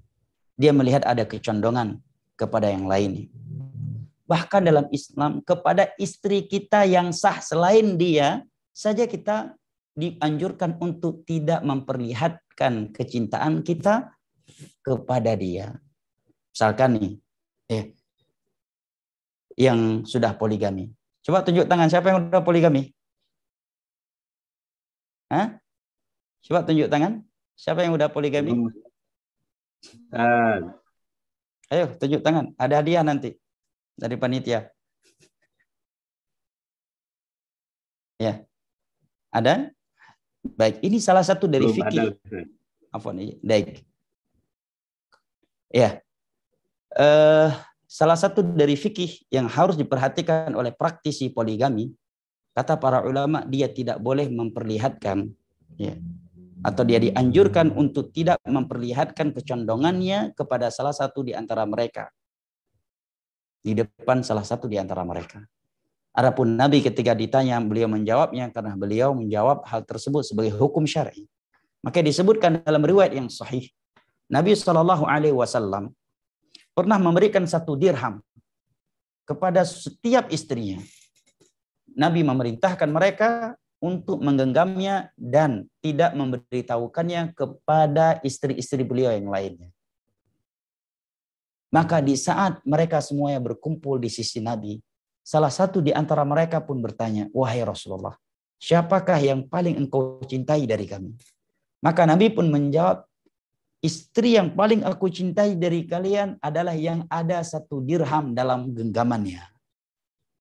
B: Dia melihat ada kecondongan kepada yang lain. Bahkan dalam Islam kepada istri kita yang sah selain dia saja kita dianjurkan untuk tidak memperlihatkan kecintaan kita kepada dia. Misalkan nih, yang sudah poligami. Coba tunjuk tangan siapa yang sudah poligami? Hah? Coba tunjuk tangan. Siapa yang sudah poligami? Ayo tunjuk tangan. Ada hadiah nanti dari panitia. Ya. Ada? Baik, ini salah satu dari fikih. Afwan, baik. Ya. Salah satu dari fikih yang harus diperhatikan oleh praktisi poligami, kata para ulama, dia tidak boleh memperlihatkan, ya, atau dia dianjurkan untuk tidak memperlihatkan kecondongannya kepada salah satu di antara mereka, di depan salah satu di antara mereka. Adapun Nabi ketika ditanya, beliau menjawabnya karena beliau menjawab hal tersebut sebagai hukum syar'i. Maka disebutkan dalam riwayat yang sahih, Nabi SAW pernah memberikan 1 dirham kepada setiap istrinya. Nabi memerintahkan mereka untuk menggenggamnya dan tidak memberitahukannya kepada istri-istri beliau yang lainnya. Maka di saat mereka semuanya berkumpul di sisi Nabi, salah satu di antara mereka pun bertanya, wahai Rasulullah, siapakah yang paling engkau cintai dari kami? Maka Nabi pun menjawab, istri yang paling aku cintai dari kalian adalah yang ada 1 dirham dalam genggamannya.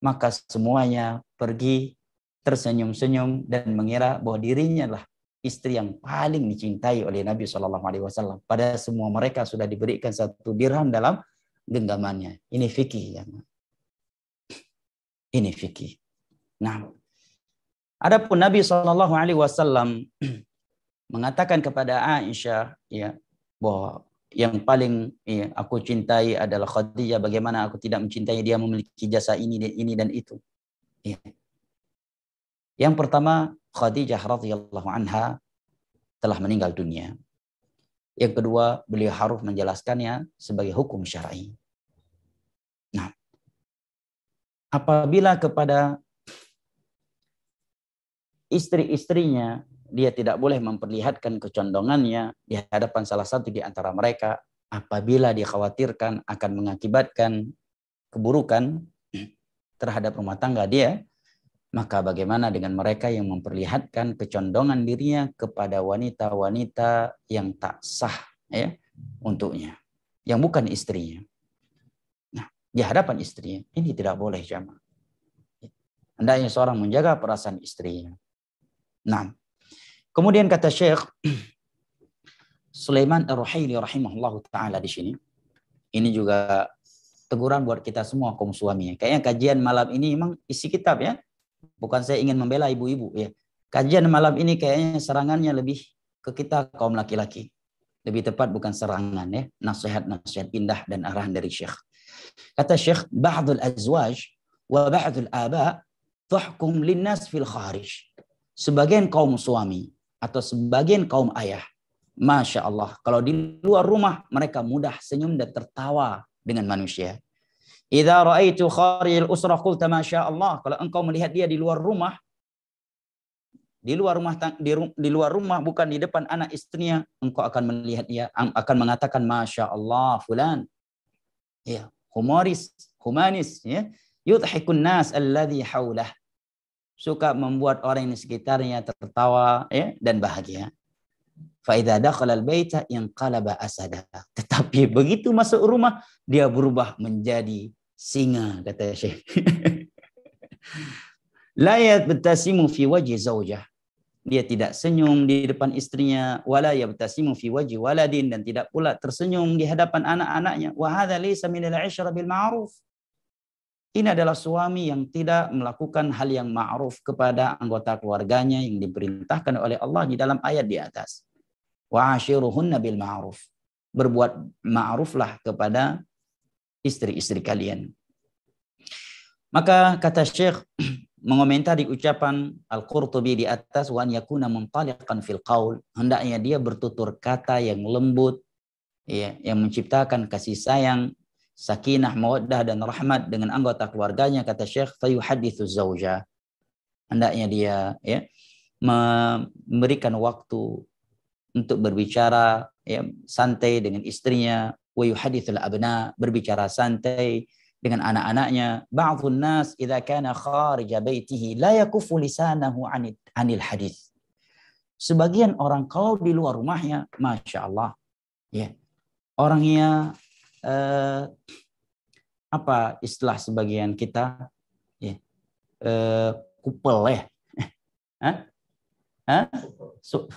B: Maka semuanya pergi tersenyum-senyum dan mengira bahwa dirinya adalah istri yang paling dicintai oleh Nabi SAW. Pada semua mereka sudah diberikan 1 dirham dalam genggamannya. Ini fikih. Ya. Ini fikih. Nah, adapun Nabi SAW mengatakan kepada Aisyah, ya, bahwa yang paling aku cintai adalah Khadijah. Bagaimana aku tidak mencintai dia, memiliki jasa ini dan itu. Ya. Yang pertama, Khadijah radhiyallahu anha telah meninggal dunia. Yang kedua, beliau harus menjelaskannya sebagai hukum syar'i. Nah, apabila kepada istri-istrinya dia tidak boleh memperlihatkan kecondongannya di hadapan salah satu di antara mereka, apabila dikhawatirkan akan mengakibatkan keburukan terhadap rumah tangga dia, maka bagaimana dengan mereka yang memperlihatkan kecondongan dirinya kepada wanita-wanita yang tak sah, ya, untuknya, yang bukan istrinya. Nah, di hadapan istrinya ini tidak boleh, jamaah. Hendaknya seorang menjaga perasaan istrinya. Nah, kemudian kata Syekh Sulaiman Ar-Ruhaili rahimahullahu taala di sini, ini juga teguran buat kita semua kaum suami. Kayaknya kajian malam ini memang isi kitab, ya. Bukan saya ingin membela ibu-ibu, ya. Kajian malam ini kayaknya serangannya lebih ke kita kaum laki-laki. Lebih tepat bukan serangan, ya. Nasihat-nasihat indah dan arahan dari Syekh. Kata Syekh, ba'dul azwaj wa ba'dul aba tahkum linnas fil kharij. Sebagian kaum suami atau sebagian kaum ayah, Masya Allah, kalau di luar rumah mereka mudah senyum dan tertawa dengan manusia. Idza ra'aitu kharijal usrah qulta masya Allah. Kalau engkau melihat dia di luar rumah, di luar rumah bukan di depan anak istrinya, engkau akan melihat dia, akan mengatakan masya Allah fulan. Ya, humanis, ya. Yudhikun nas alladhi haulah. Suka membuat orang di sekitarnya tertawa, ya, dan bahagia. Fa idza dakhala al-baita inqalaba asada. Tetapi begitu masuk rumah dia berubah menjadi singa, kata Syekh. La yabtasimu fi wajhi zaujah. Dia tidak senyum di depan istrinya, wala yabtasimu fi wajhi waladin, dan tidak pula tersenyum di hadapan anak-anaknya. Wa hadza laysa min al-'ishra bil ma'ruf. Ini adalah suami yang tidak melakukan hal yang ma'ruf kepada anggota keluarganya yang diperintahkan oleh Allah di dalam ayat di atas. Wa 'ashiruhunna bil ma'ruf. Berbuat ma'ruflah kepada istri-istri kalian. Maka kata Syekh mengomentari ucapan Al-Qurtubi di atas, wa an yakuna muntaliqan fil qaul, hendaknya dia bertutur kata yang lembut, ya, yang menciptakan kasih sayang, sakinah, mawaddah dan rahmat dengan anggota keluarganya. Kata Syekh, fayuhaditsu zauja, hendaknya dia, ya, memberikan waktu untuk berbicara, ya, santai dengan istrinya. Wa yuhadithul abna, berbicara santai dengan anak-anaknya. Ba'dhun nas idza kana kharija baitihi la yakuffu lisanahu 'anil hadits. Sebagian orang kalau di luar rumahnya, Masya Allah, ya, orangnya apa istilah sebagian kita, ya, kupel, ya.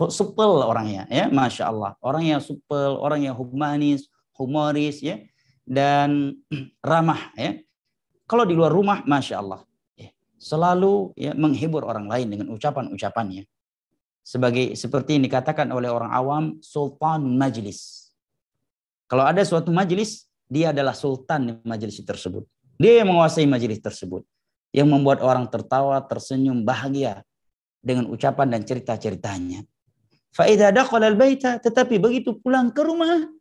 B: Supel orangnya, ya, Masya Allah, orangnya supel, orangnya humoris, ya, dan ramah, ya. Kalau di luar rumah, Masya Allah, ya, selalu, ya, menghibur orang lain dengan ucapan-ucapannya. Seperti yang dikatakan oleh orang awam, sultan majlis. Kalau ada suatu majlis, dia adalah sultan di majlis tersebut. Dia yang menguasai majlis tersebut, yang membuat orang tertawa, tersenyum, bahagia dengan ucapan dan cerita-ceritanya. Fa idza dakhala al-baita, tetapi begitu pulang ke rumah,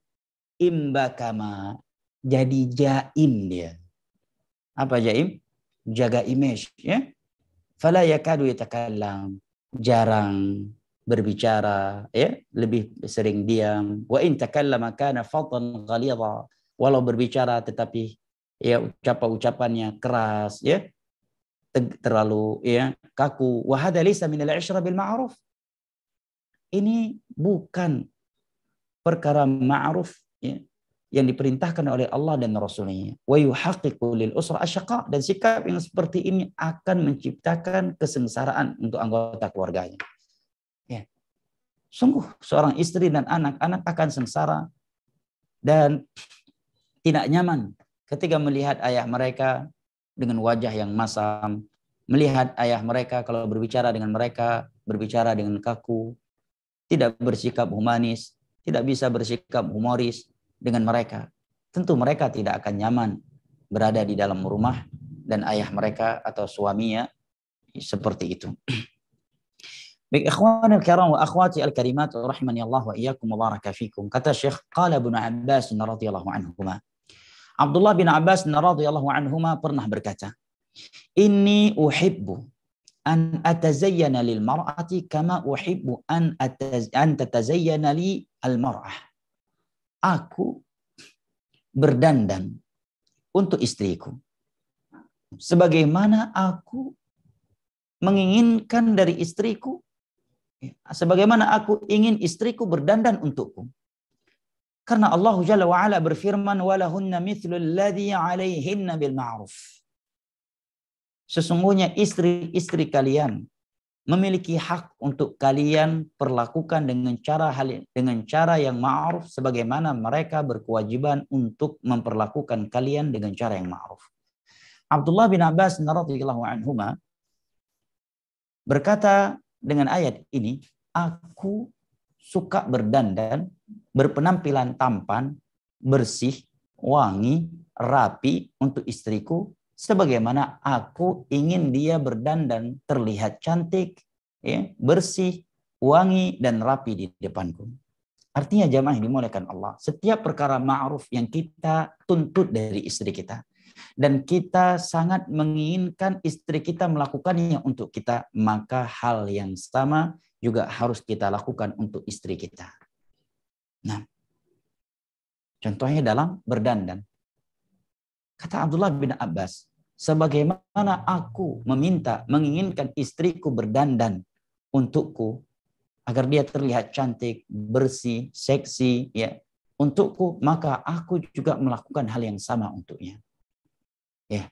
B: imbakama, jadi jaim dia. Apa jaim? Jaga image, ya. Fala yakadu yatakallam, jarang berbicara, ya, lebih sering diam. Wa in takallama kana faddan ghalidha, walau berbicara tetapi, ya, ucapannya keras, ya, terlalu, ya, kaku. Wa hadza laysa min al-'ishra bil ma'ruf. Ini bukan perkara ma'ruf, ya, yang diperintahkan oleh Allah dan Rasul-Nya. Wa yuhaqqiqu lil usra asyaqa, dan sikap yang seperti ini akan menciptakan kesengsaraan untuk anggota keluarganya. Ya. Sungguh seorang istri dan anak-anak akan sengsara dan tidak nyaman ketika melihat ayah mereka dengan wajah yang masam, melihat ayah mereka kalau berbicara dengan mereka, berbicara dengan kaku, tidak bersikap humanis, tidak bisa bersikap humoris dengan mereka. Tentu mereka tidak akan nyaman berada di dalam rumah dan ayah mereka atau suaminya seperti itu. Baik, ikhwanul kiram wa akhwati al-karimat rahimani Allah wa iyyakum wa baraka fikum. Kata Syekh, qala Ibnu Abbas radhiyallahu anhuma. Abdullah bin Abbas radhiyallahu anhuma pernah berkata, "Inni uhibbu an atazayyana lil mar'ati kama uhibbu an tatazayyana li al mar'ah." Aku berdandan untuk istriku sebagaimana aku menginginkan dari istriku, sebagaimana aku ingin istriku berdandan untukku. Karena Allah Jalla wa Ala berfirman, walahunna mithlul ladzi 'alaihinna bil ma'ruf. Sesungguhnya istri-istri kalian memiliki hak untuk kalian perlakukan dengan cara yang ma'ruf, sebagaimana mereka berkewajiban untuk memperlakukan kalian dengan cara yang ma'ruf. Abdullah bin Abbas radhiyallahu anhuma berkata dengan ayat ini, aku suka berdandan, berpenampilan tampan, bersih, wangi, rapi untuk istriku, sebagaimana aku ingin dia berdandan terlihat cantik, ya, bersih, wangi, dan rapi di depanku. Artinya jamaah yang dimuliakan Allah, setiap perkara ma'ruf yang kita tuntut dari istri kita, dan kita sangat menginginkan istri kita melakukannya untuk kita, maka hal yang sama juga harus kita lakukan untuk istri kita. Nah, contohnya dalam berdandan. Kata Abdullah bin Abbas, sebagaimana aku menginginkan istriku berdandan untukku, agar dia terlihat cantik, bersih, seksi, ya, untukku, maka aku juga melakukan hal yang sama untuknya. Ya,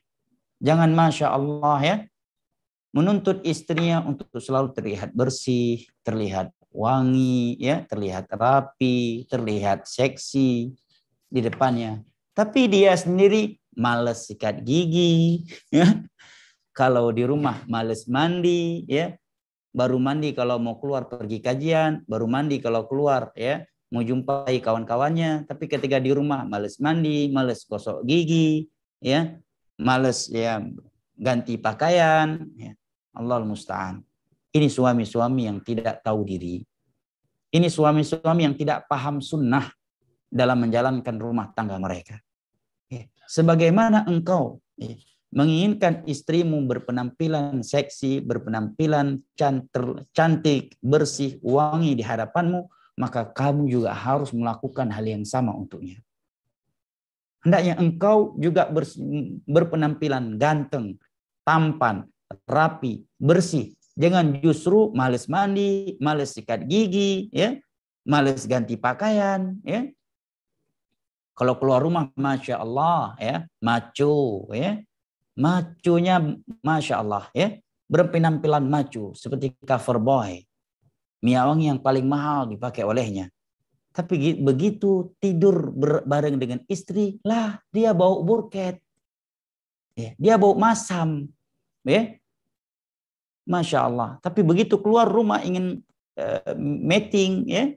B: jangan masya Allah ya, menuntut istrinya untuk selalu terlihat bersih, terlihat wangi, ya, terlihat rapi, terlihat seksi di depannya. Tapi dia sendiri malas sikat gigi, ya. Kalau di rumah malas mandi, ya. Baru mandi kalau mau keluar pergi kajian, baru mandi kalau keluar, ya, mau jumpai kawan-kawannya. Tapi ketika di rumah malas mandi, malas gosok gigi, ya, malas ya ganti pakaian, ya. Allahul musta'an. Ini suami-suami yang tidak tahu diri. Ini suami-suami yang tidak paham sunnah dalam menjalankan rumah tangga mereka. Sebagaimana engkau menginginkan istrimu berpenampilan seksi, berpenampilan cantik, bersih, wangi di hadapanmu, maka kamu juga harus melakukan hal yang sama untuknya. Hendaknya engkau juga berpenampilan ganteng, tampan, rapi, bersih. Jangan justru malas mandi, malas sikat gigi, ya, malas ganti pakaian, ya. Kalau keluar rumah, masya Allah, ya, maco, ya, maconya masya Allah, ya, berpenampilan maco seperti cover boy, minyak wangi yang paling mahal dipakai olehnya. Tapi begitu tidur bareng dengan istri, lah dia bau burket, ya, dia bau masam, ya, masya Allah. Tapi begitu keluar rumah ingin meeting, ya,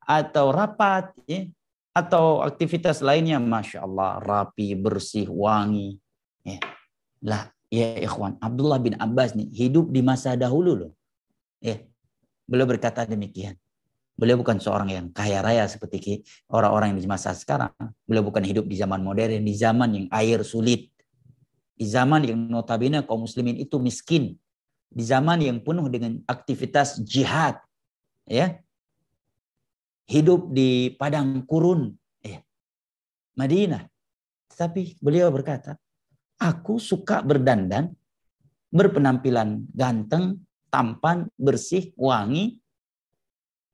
B: atau rapat, ya, atau aktivitas lainnya, masya Allah, rapi, bersih, wangi. Ya. Lah, ya ikhwan, Abdullah bin Abbas nih hidup di masa dahulu loh. Ya. Beliau berkata demikian. Beliau bukan seorang yang kaya raya seperti orang-orang yang di masa sekarang. Beliau bukan hidup di zaman modern, di zaman yang air sulit. Di zaman yang notabene kaum muslimin itu miskin. Di zaman yang penuh dengan aktivitas jihad. Ya. Hidup di padang gurun, Madinah. Tetapi beliau berkata, aku suka berdandan, berpenampilan ganteng, tampan, bersih, wangi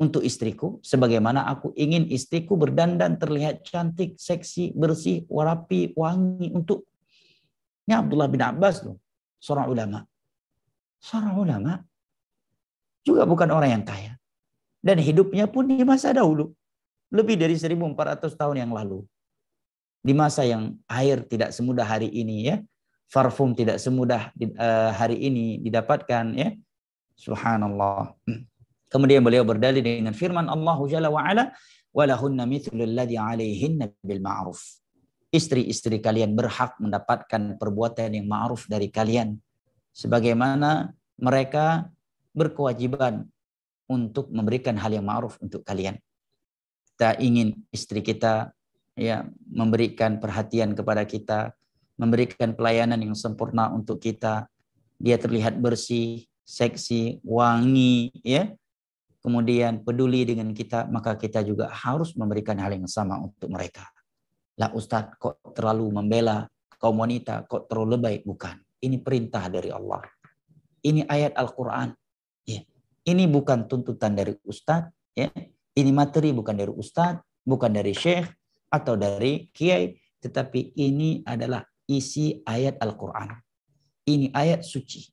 B: untuk istriku sebagaimana aku ingin istriku berdandan terlihat cantik, seksi, bersih, rapi, wangi untuk. Ini Abdullah bin Abbas loh, seorang ulama. Seorang ulama juga bukan orang yang kaya. Dan hidupnya pun di masa dahulu. Lebih dari 1400 tahun yang lalu. Di masa yang air tidak semudah hari ini ya. Parfum tidak semudah hari ini didapatkan ya. Subhanallah. Kemudian beliau berdalil dengan firman Allah Jalla wa Ala, "Walahunna mithlul ladzi 'alaihinna bil ma'ruf." Istri-istri kalian berhak mendapatkan perbuatan yang ma'ruf dari kalian sebagaimana mereka berkewajiban untuk memberikan hal yang ma'ruf untuk kalian. Kita ingin istri kita ya memberikan perhatian kepada kita, memberikan pelayanan yang sempurna untuk kita. Dia terlihat bersih, seksi, wangi ya. Kemudian peduli dengan kita, maka kita juga harus memberikan hal yang sama untuk mereka. Lah Ustadz, kok terlalu membela kaum wanita, kok terlalu lebay? Bukan. Ini perintah dari Allah. Ini ayat Al-Quran. Ya. Ini bukan tuntutan dari Ustadz. Ya. Ini materi bukan dari Ustadz, bukan dari Syekh, atau dari Kiai. Tetapi ini adalah isi ayat Al-Quran. Ini ayat suci.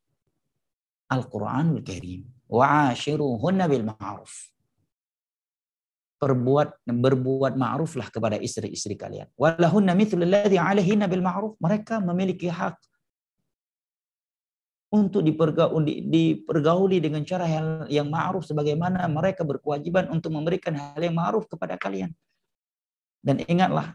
B: Al-Quranul Karim. Wa'ashiruhunna bil ma'ruf. Berbuat ma'ruflah kepada istri-istri kalian. Walahunna mithlul ladzi 'alaihinna bil ma'ruf. Mereka memiliki hak untuk dipergauli dengan cara yang ma'ruf sebagaimana mereka berkewajiban untuk memberikan hal yang ma'ruf kepada kalian. Dan ingatlah,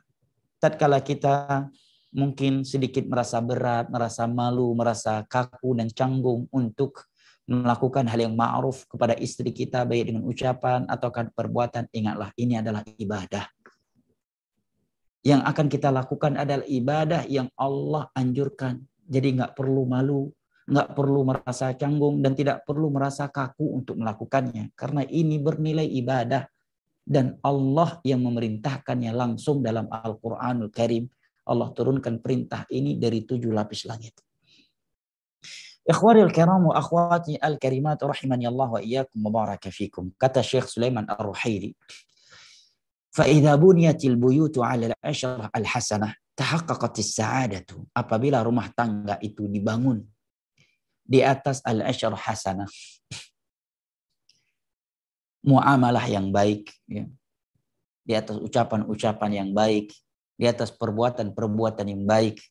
B: tatkala kita mungkin sedikit merasa berat, merasa malu, merasa kaku dan canggung untuk melakukan hal yang ma'ruf kepada istri kita, baik dengan ucapan atau perbuatan, ingatlah ini adalah ibadah. Yang akan kita lakukan adalah ibadah yang Allah anjurkan. Jadi nggak perlu malu, nggak perlu merasa canggung, dan tidak perlu merasa kaku untuk melakukannya. Karena ini bernilai ibadah. Dan Allah yang memerintahkannya langsung dalam Al-Quranul Karim. Allah turunkan perintah ini dari 7 lapis langit. Ikhwanil kiram wa akhwati al-karimat rahimani Allah wa iyyakum wa baraka fikum. Kata Syekh Sulaiman Ar-Ruhaili, fa idza buniyatil buyutu 'ala al-'ashrah al-hasanah tahaqqaqatis sa'adatu. Apabila rumah tangga itu dibangun di atas al-'ashrah hasanah, muamalah yang baik ya, di atas ucapan-ucapan yang baik, di atas perbuatan-perbuatan yang baik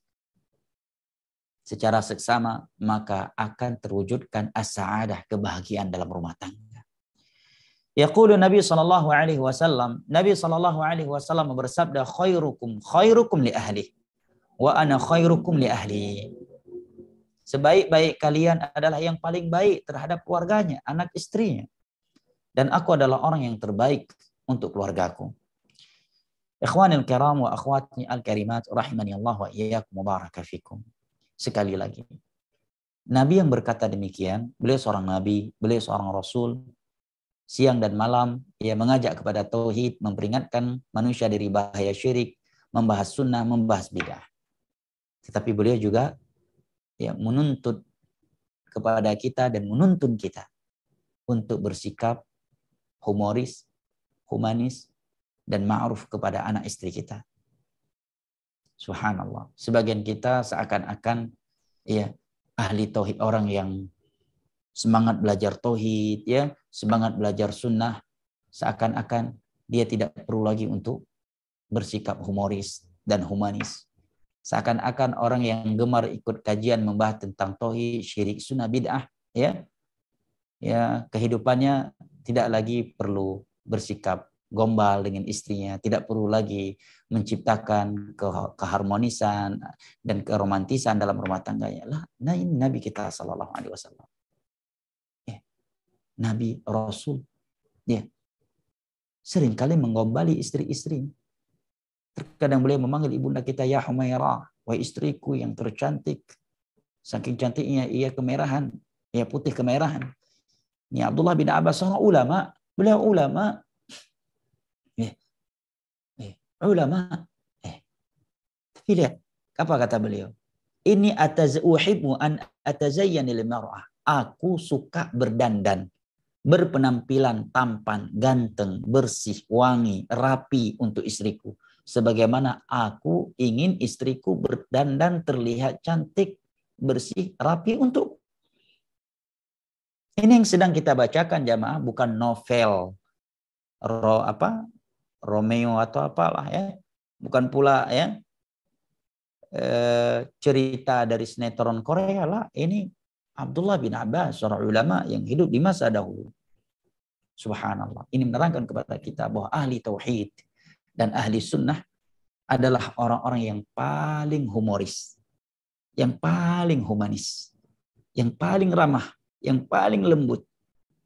B: secara seksama, maka akan terwujudkan as-sa'adah, kebahagiaan dalam rumah tangga. Yaqulu Nabi sallallahu alaihi wasallam, Nabi sallallahu alaihi wasallam bersabda, khairukum li ahli wa ana khairukum li ahli. Sebaik-baik kalian adalah yang paling baik terhadap keluarganya, anak istrinya. Dan aku adalah orang yang terbaik untuk keluargaku. Ikhwanil kiram wa akhwati al-karimat rahimani Allah wa iyyakum wa baraka fikum. Sekali lagi, Nabi yang berkata demikian, beliau seorang Nabi, beliau seorang Rasul, siang dan malam ia mengajak kepada tauhid, memperingatkan manusia dari bahaya syirik, membahas sunnah, membahas bid'ah. Tetapi beliau juga ya menuntut kepada kita dan menuntun kita untuk bersikap humoris, humanis, dan ma'ruf kepada anak istri kita. Subhanallah. Sebagian kita seakan-akan ya ahli tauhid, orang yang semangat belajar tauhid ya, semangat belajar sunnah, seakan-akan dia tidak perlu lagi untuk bersikap humoris dan humanis. Seakan-akan orang yang gemar ikut kajian membahas tentang tauhid, syirik, sunnah, bid'ah ya, kehidupannya tidak lagi perlu bersikap gombal dengan istrinya, tidak perlu lagi menciptakan keharmonisan dan keromantisan dalam rumah tangganya. Nah ini Nabi kita sallallahu alaihi wasallam. Ya. Nabi Rasul ya seringkali menggombali istri-istri. Terkadang beliau memanggil ibunda kita ya Humairah, wahai istriku yang tercantik. Saking cantiknya ia kemerahan, ia putih kemerahan. Ini Abdullah bin Abbas seorang ulama, beliau ulama. Ulama. Tapi lihat apa kata beliau. Ini uhibbu an atazayyan lil mar'ah. Aku suka berdandan berpenampilan tampan, ganteng, bersih, wangi, rapi untuk istriku. Sebagaimana aku ingin istriku berdandan terlihat cantik, bersih, rapi untuk. Ini yang sedang kita bacakan jamaah, bukan novel Romeo atau apalah ya. Bukan pula ya cerita dari sinetron Korea lah. Ini Abdullah bin Abbas, seorang ulama yang hidup di masa dahulu. Subhanallah. Ini menerangkan kepada kita bahwa ahli tauhid dan ahli sunnah adalah orang-orang yang paling humoris, yang paling humanis, yang paling ramah, yang paling lembut,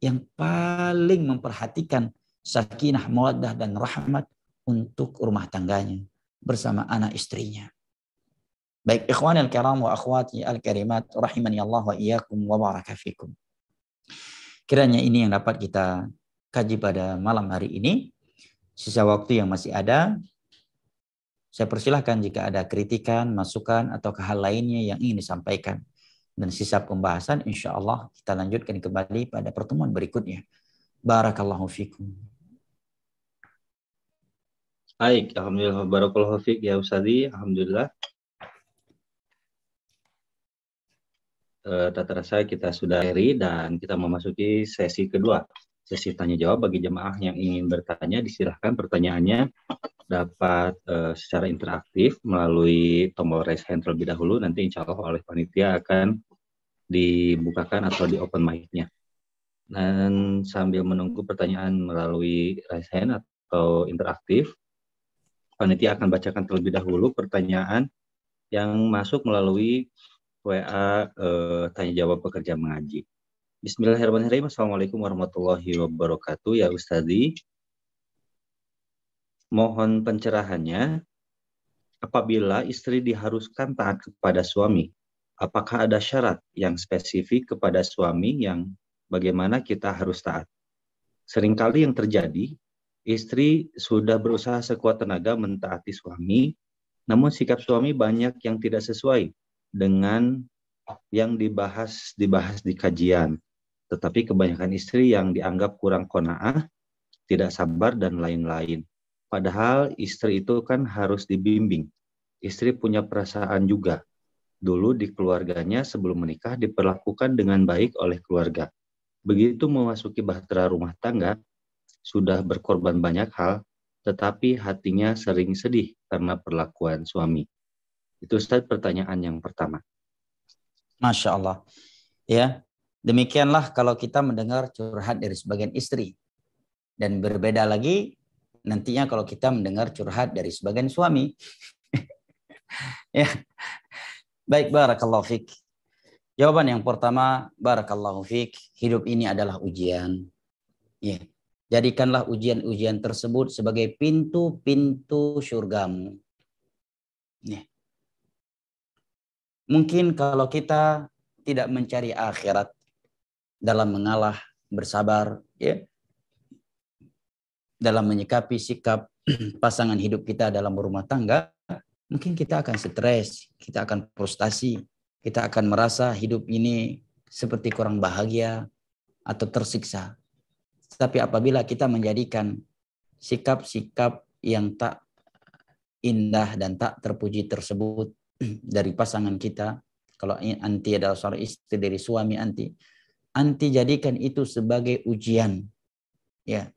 B: yang paling memperhatikan sakinah, mawaddah dan rahmat untuk rumah tangganya bersama anak istrinya. Baik ikhwani al-kiram wa akhwati al-karimat rahimani Allah wa iyyakum wa baraka fikum. Kiranya ini yang dapat kita kaji pada malam hari ini. Sisa waktu yang masih ada, saya persilahkan jika ada kritikan, masukan atau hal lainnya yang ingin disampaikan. Dan sisa pembahasan insya Allah kita lanjutkan kembali pada pertemuan berikutnya. Barakallahu fikum.
A: Baik, alhamdulillah, barakallahu fiik ya Ustazi, alhamdulillah. Tak terasa kita sudah akhiri dan kita memasuki sesi kedua, sesi tanya jawab. Bagi jemaah yang ingin bertanya, disilahkan pertanyaannya dapat secara interaktif melalui tombol raise hand terlebih dahulu. Nanti insya Allah oleh panitia akan dibukakan atau di open mic-nya. Dan sambil menunggu pertanyaan melalui raise hand atau interaktif, panitia akan bacakan terlebih dahulu pertanyaan yang masuk melalui WA tanya jawab pekerja mengaji. Bismillahirrahmanirrahim. Assalamualaikum warahmatullahi wabarakatuh. Ya Ustazi, mohon pencerahannya, apabila istri diharuskan taat kepada suami, apakah ada syarat yang spesifik kepada suami yang bagaimana kita harus taat? Seringkali yang terjadi, istri sudah berusaha sekuat tenaga mentaati suami, namun sikap suami banyak yang tidak sesuai dengan yang dibahas di kajian. Tetapi kebanyakan istri yang dianggap kurang qanaah, tidak sabar, dan lain-lain. Padahal istri itu kan harus dibimbing. Istri punya perasaan juga. Dulu di keluarganya sebelum menikah diperlakukan dengan baik oleh keluarga. Begitu memasuki bahtera rumah tangga, sudah berkorban banyak hal, tetapi hatinya sering sedih karena perlakuan suami. Itu Ustaz pertanyaan yang pertama.
B: Masya Allah. Ya, demikianlah kalau kita mendengar curhat dari sebagian istri. Dan berbeda lagi nantinya kalau kita mendengar curhat dari sebagian suami. Ya. Baik, barakallahu fik. Jawaban yang pertama, barakallahu fik, hidup ini adalah ujian. Ya. Jadikanlah ujian-ujian tersebut sebagai pintu-pintu surgamu. Ya. Mungkin kalau kita tidak mencari akhirat dalam mengalah, bersabar, ya, dalam menyikapi sikap pasangan hidup kita dalam berumah tangga, mungkin kita akan stres, kita akan frustasi, kita akan merasa hidup ini seperti kurang bahagia atau tersiksa. Tapi apabila kita menjadikan sikap-sikap yang tak indah dan tak terpuji tersebut dari pasangan kita, kalau anti adalah seorang istri dari suami anti jadikan itu sebagai ujian, ya,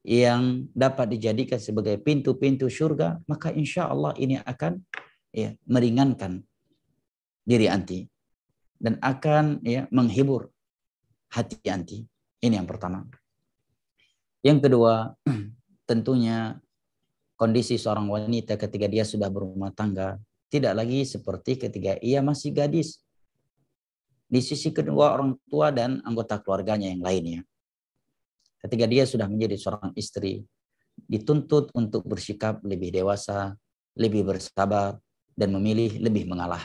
B: yang dapat dijadikan sebagai pintu-pintu surga, maka insya Allah ini akan, ya, meringankan diri anti dan akan, ya, menghibur hati anti. Ini yang pertama. Yang kedua, tentunya kondisi seorang wanita ketika dia sudah berumah tangga tidak lagi seperti ketika ia masih gadis. Di sisi kedua orang tua dan anggota keluarganya yang lainnya. Ketika dia sudah menjadi seorang istri, dituntut untuk bersikap lebih dewasa, lebih bersabar, dan memilih lebih mengalah.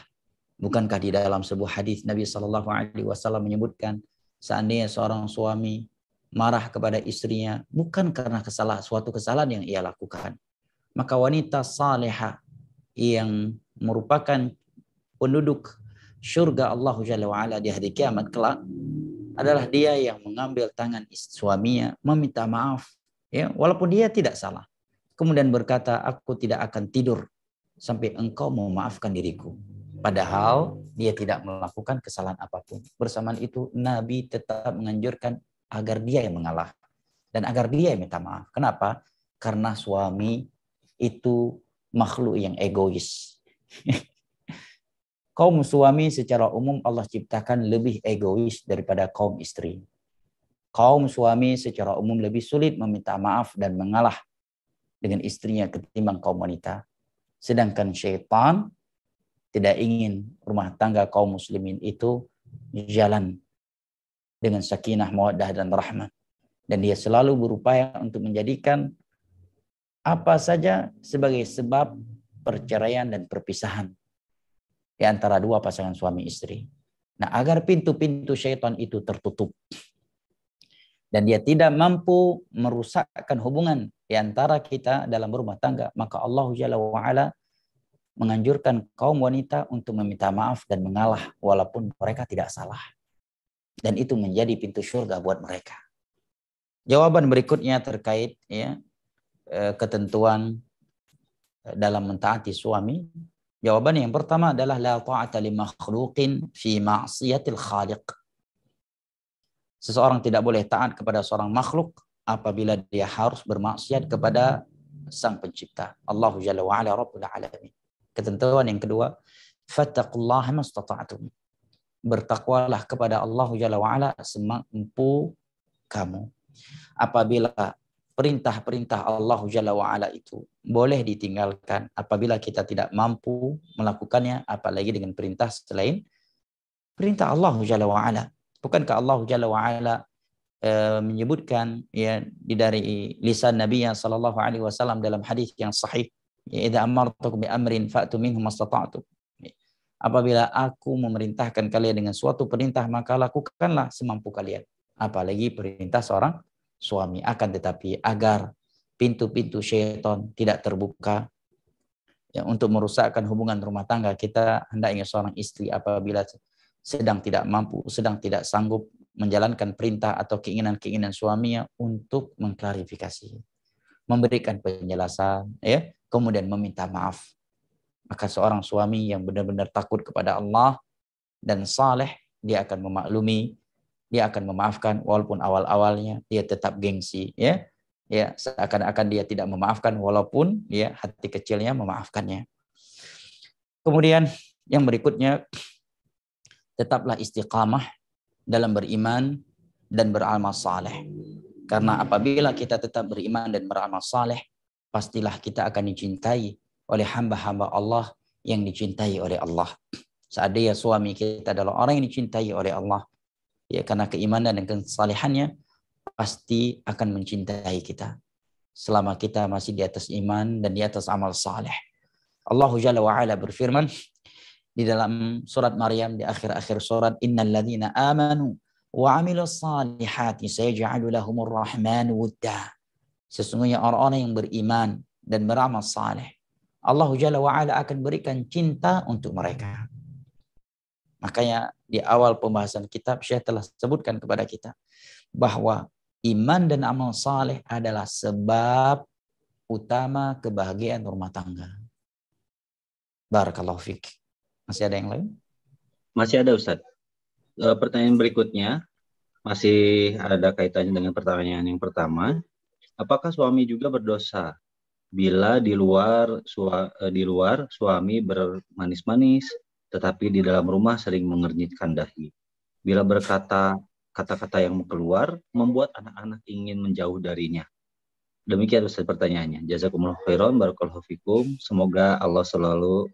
B: Bukankah di dalam sebuah hadis Nabi SAW menyebutkan, seandainya seorang suami marah kepada istrinya bukan karena suatu kesalahan yang ia lakukan, maka wanita salihah yang merupakan penduduk surga Allah Jalla wa'ala di hari kiamat kelak adalah dia yang mengambil tangan suaminya, meminta maaf, ya, walaupun dia tidak salah. Kemudian berkata, aku tidak akan tidur sampai engkau memaafkan diriku. Padahal dia tidak melakukan kesalahan apapun. Bersamaan itu Nabi tetap menganjurkan agar dia yang mengalah dan agar dia yang minta maaf. Kenapa? Karena suami itu makhluk yang egois. Kaum suami secara umum Allah ciptakan lebih egois daripada kaum istri. Kaum suami secara umum lebih sulit meminta maaf dan mengalah dengan istrinya ketimbang kaum wanita. Sedangkan syaitan tidak ingin rumah tangga kaum muslimin itu jalan dengan sakinah, mawaddah, dan rahmah. Dan dia selalu berupaya untuk menjadikan apa saja sebagai sebab perceraian dan perpisahan di antara dua pasangan suami istri. Nah, agar pintu-pintu syaitan itu tertutup dan dia tidak mampu merusakkan hubungan di antara kita dalam rumah tangga, maka Allah Jalla wa'ala menganjurkan kaum wanita untuk meminta maaf dan mengalah walaupun mereka tidak salah. Dan itu menjadi pintu surga buat mereka. Jawaban berikutnya terkait ketentuan dalam mentaati suami. Jawaban yang pertama adalah la ta'ata li makhluqin fi ma'siyatil khaliq. Seseorang tidak boleh taat kepada seorang makhluk apabila dia harus bermaksiat kepada sang pencipta, Allah Jalla wa ala Rabbul alamin. Ketentuan yang kedua, fattaqullaha mastata'tum. Bertakwalah kepada Allah Jalla wa ala semampu kamu. Apabila perintah-perintah Allah Jalla wa'ala itu boleh ditinggalkan apabila kita tidak mampu melakukannya, apalagi dengan perintah selain perintah Allah Jalla wa'ala. Bukankah Allah Jalla wa'ala menyebutkan dari lisan Nabi sallallahu alaihi wasallam dalam hadis yang sahih, ya, idza amartukum bi amrin fa'tu minhu mastata'tum. Apabila aku memerintahkan kalian dengan suatu perintah, maka lakukanlah semampu kalian. Apalagi perintah seorang suami. Akan tetapi agar pintu-pintu syaitan tidak terbuka untuk merusakkan hubungan rumah tangga kita, hendaknya seorang istri apabila sedang tidak mampu, sedang tidak sanggup menjalankan perintah atau keinginan-keinginan suaminya, untuk mengklarifikasi, memberikan penjelasan, kemudian meminta maaf. Maka seorang suami yang benar-benar takut kepada Allah dan saleh, dia akan memaklumi, dia akan memaafkan walaupun awal-awalnya dia tetap gengsi, seakan-akan dia tidak memaafkan walaupun dia hati kecilnya memaafkannya. Kemudian yang berikutnya, tetaplah istiqamah dalam beriman dan beramal saleh. Karena apabila kita tetap beriman dan beramal saleh, pastilah kita akan dicintai oleh hamba-hamba Allah yang dicintai oleh Allah. Seandainya suami kita adalah orang yang dicintai oleh Allah, karena keimanan dan kesalehannya, pasti akan mencintai kita selama kita masih di atas iman dan di atas amal saleh. Allah Jalla wa'ala berfirman di dalam surat Maryam di akhir-akhir surat, innal ladzina amanu wa 'amilus salihati sayaj'alu lahumur rahmanu wudda. Sesungguhnya orang-orang yang beriman dan beramal saleh, Allah Jalla wa'ala akan berikan cinta untuk mereka. Makanya di awal pembahasan kitab, Syekh telah sebutkan kepada kita bahwa iman dan amal saleh adalah sebab utama kebahagiaan rumah tangga. Barakallahu fiik. Masih ada yang lain?
A: Masih ada, Ustaz. Pertanyaan berikutnya masih ada kaitannya dengan pertanyaan yang pertama. Apakah suami juga berdosa bila di luar suami bermanis-manis, tetapi di dalam rumah sering mengernyitkan dahi? Bila berkata kata-kata yang keluar membuat anak-anak ingin menjauh darinya. Demikian Ustaz pertanyaannya. Jazakumullah khairan, barakallahu fikum. Semoga Allah selalu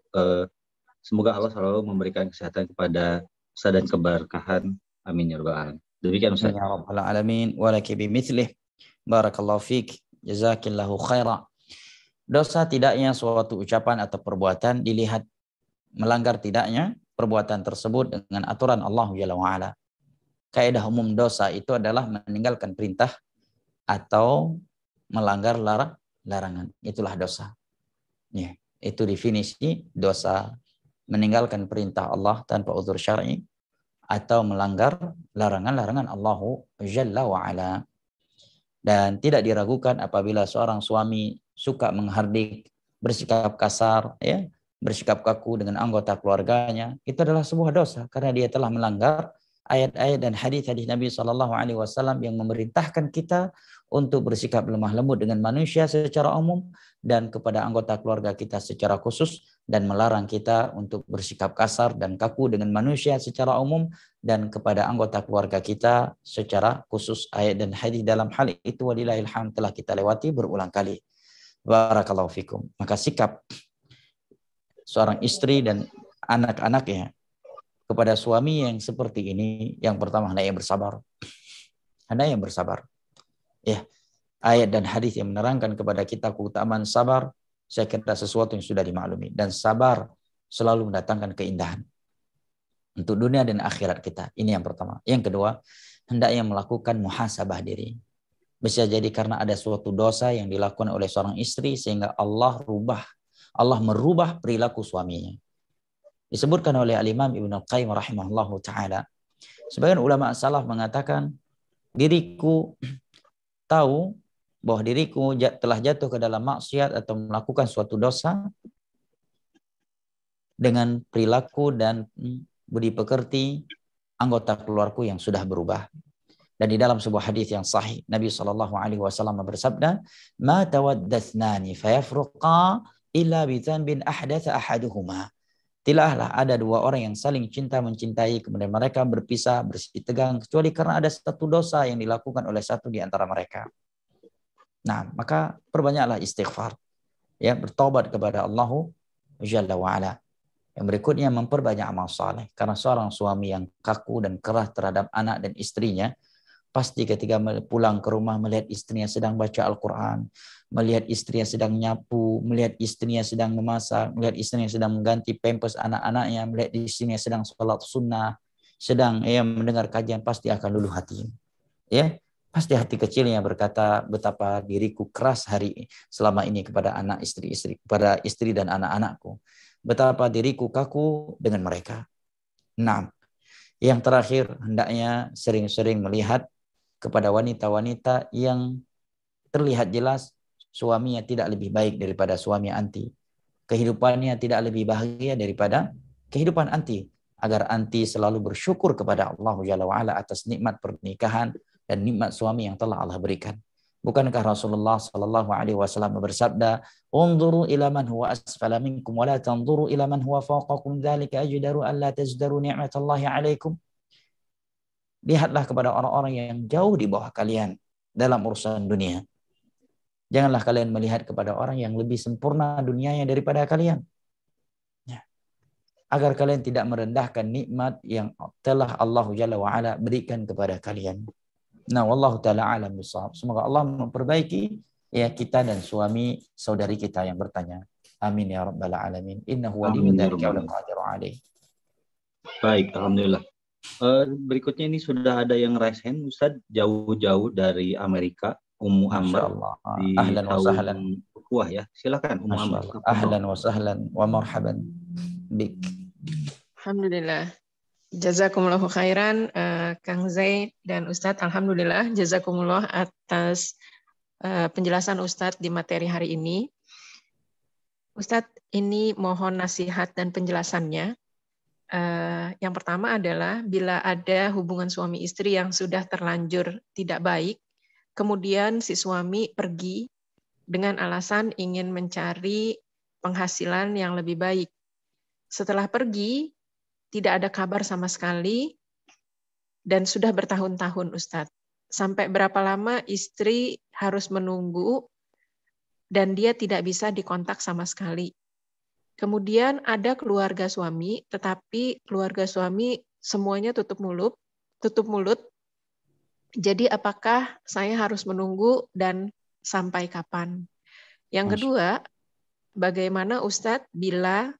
A: memberikan kesehatan kepada Ustaz dan keberkahan. Amin ya rabbal alamin. Demikian Ustaz.
B: Ya rabbal alamin wa laki bimithlih. Barakallahu fik. Jazakillahu khaira. Dosa tidaknya suatu ucapan atau perbuatan dilihat melanggar tidaknya perbuatan tersebut dengan aturan Allah Jalla wa'ala. Kaidah umum dosa itu adalah meninggalkan perintah atau melanggar larangan. Itulah dosa. Itu definisi dosa. Meninggalkan perintah Allah tanpa uzur syar'i atau melanggar larangan-larangan Allah Jalla wa'ala. Dan tidak diragukan apabila seorang suami suka menghardik, bersikap kasar, ya, bersikap kaku dengan anggota keluarganya, itu adalah sebuah dosa karena dia telah melanggar ayat-ayat dan hadis-hadis Nabi SAW yang memerintahkan kita untuk bersikap lemah lembut dengan manusia secara umum dan kepada anggota keluarga kita secara khusus, dan melarang kita untuk bersikap kasar dan kaku dengan manusia secara umum dan kepada anggota keluarga kita secara khusus. Ayat dan hadis dalam hal itu walillahil hamd telah kita lewati berulang kali. Barakallahu fikum. Maka sikap seorang istri dan anak-anaknya kepada suami yang seperti ini, yang pertama hendaknya bersabar. Hendaknya bersabar. Ya, ayat dan hadis yang menerangkan kepada kita keutamaan sabar, saya kira sesuatu yang sudah dimaklumi, dan sabar selalu mendatangkan keindahan untuk dunia dan akhirat kita. Ini yang pertama. Yang kedua, hendaknya melakukan muhasabah diri. Bisa jadi karena ada suatu dosa yang dilakukan oleh seorang istri sehingga Allah merubah perilaku suaminya. Disebutkan oleh Al-Imam Ibnu Al-Qayyim rahimahullahu taala, sebagian ulama salaf mengatakan, diriku tahu bahwa diriku telah jatuh ke dalam maksiat atau melakukan suatu dosa dengan perilaku dan budi pekerti anggota keluargaku yang sudah berubah. Dan di dalam sebuah hadis yang sahih, Nabi SAW bersabda, "Ma tawaddathnani fayafruqa illa bi dhanbin ahdatha ahaduhuma." Tidaklah ada dua orang yang saling cinta mencintai kemudian mereka berpisah bersih tegang kecuali karena ada satu dosa yang dilakukan oleh satu di antara mereka. Nah, maka perbanyaklah istighfar, ya, bertobat kepada Allah Jalla wa'ala. Yang berikutnya memperbanyak amal saleh, karena seorang suami yang kaku dan keras terhadap anak dan istrinya, pasti ketika pulang ke rumah melihat istrinya sedang baca Al-Quran, melihat istrinya sedang nyapu, melihat istrinya sedang memasak, melihat istrinya sedang mengganti pampers anak-anaknya, melihat istrinya sedang sholat sunnah, sedang mendengar kajian, pasti akan luluh hati. Ya, pasti hati kecilnya berkata, betapa diriku keras selama ini kepada kepada istri dan anak-anakku. Betapa diriku kaku dengan mereka. Nah, yang terakhir, hendaknya sering-sering melihat kepada wanita-wanita yang terlihat jelas suaminya tidak lebih baik daripada suami anti. Kehidupannya tidak lebih bahagia daripada kehidupan anti. Agar anti selalu bersyukur kepada Allah Jalla wa'ala atas nikmat pernikahan dan nikmat suami yang telah Allah berikan. Bukankah Rasulullah SAW bersabda, "Unzuru ila man huwa asfala minkum wa la tanzuru ila man huwa fawqakum dzalika ajdaru an la tazdaru ni'matallahi 'alaikum." Lihatlah kepada orang-orang yang jauh di bawah kalian dalam urusan dunia. Janganlah kalian melihat kepada orang yang lebih sempurna dunianya daripada kalian. Ya. Agar kalian tidak merendahkan nikmat yang telah Allah Jalla wa'ala berikan kepada kalian. Nah, wallahu ta'ala alam bisawab. Semoga Allah memperbaiki ya kita dan suami saudari kita yang bertanya. Amin ya rabbal alamin. Innahu waliyyu dzalika wal qadiru alaih.
A: Baik, alhamdulillah. Berikutnya ini sudah ada yang raise hand, Ustaz, jauh-jauh dari Amerika, Ummu Amr di
B: ahlan wa sahlan.
A: Wah ya, silakan Ummu Amr.
B: Ahlan wa sahlan wa marhaban bik.
C: Alhamdulillah. Jazakumullahu khairan, Kang Zaid dan Ustadz. Alhamdulillah, jazakumullah atas penjelasan Ustadz di materi hari ini. Ustadz, ini mohon nasihat dan penjelasannya. Yang pertama adalah bila ada hubungan suami istri yang sudah terlanjur tidak baik, kemudian si suami pergi dengan alasan ingin mencari penghasilan yang lebih baik. Setelah pergi, tidak ada kabar sama sekali, dan sudah bertahun-tahun, Ustadz. Sampai berapa lama istri harus menunggu, dan dia tidak bisa dikontak sama sekali. Kemudian ada keluarga suami, tetapi keluarga suami semuanya tutup mulut. Jadi apakah saya harus menunggu dan sampai kapan? Yang kedua, bagaimana Ustadz bila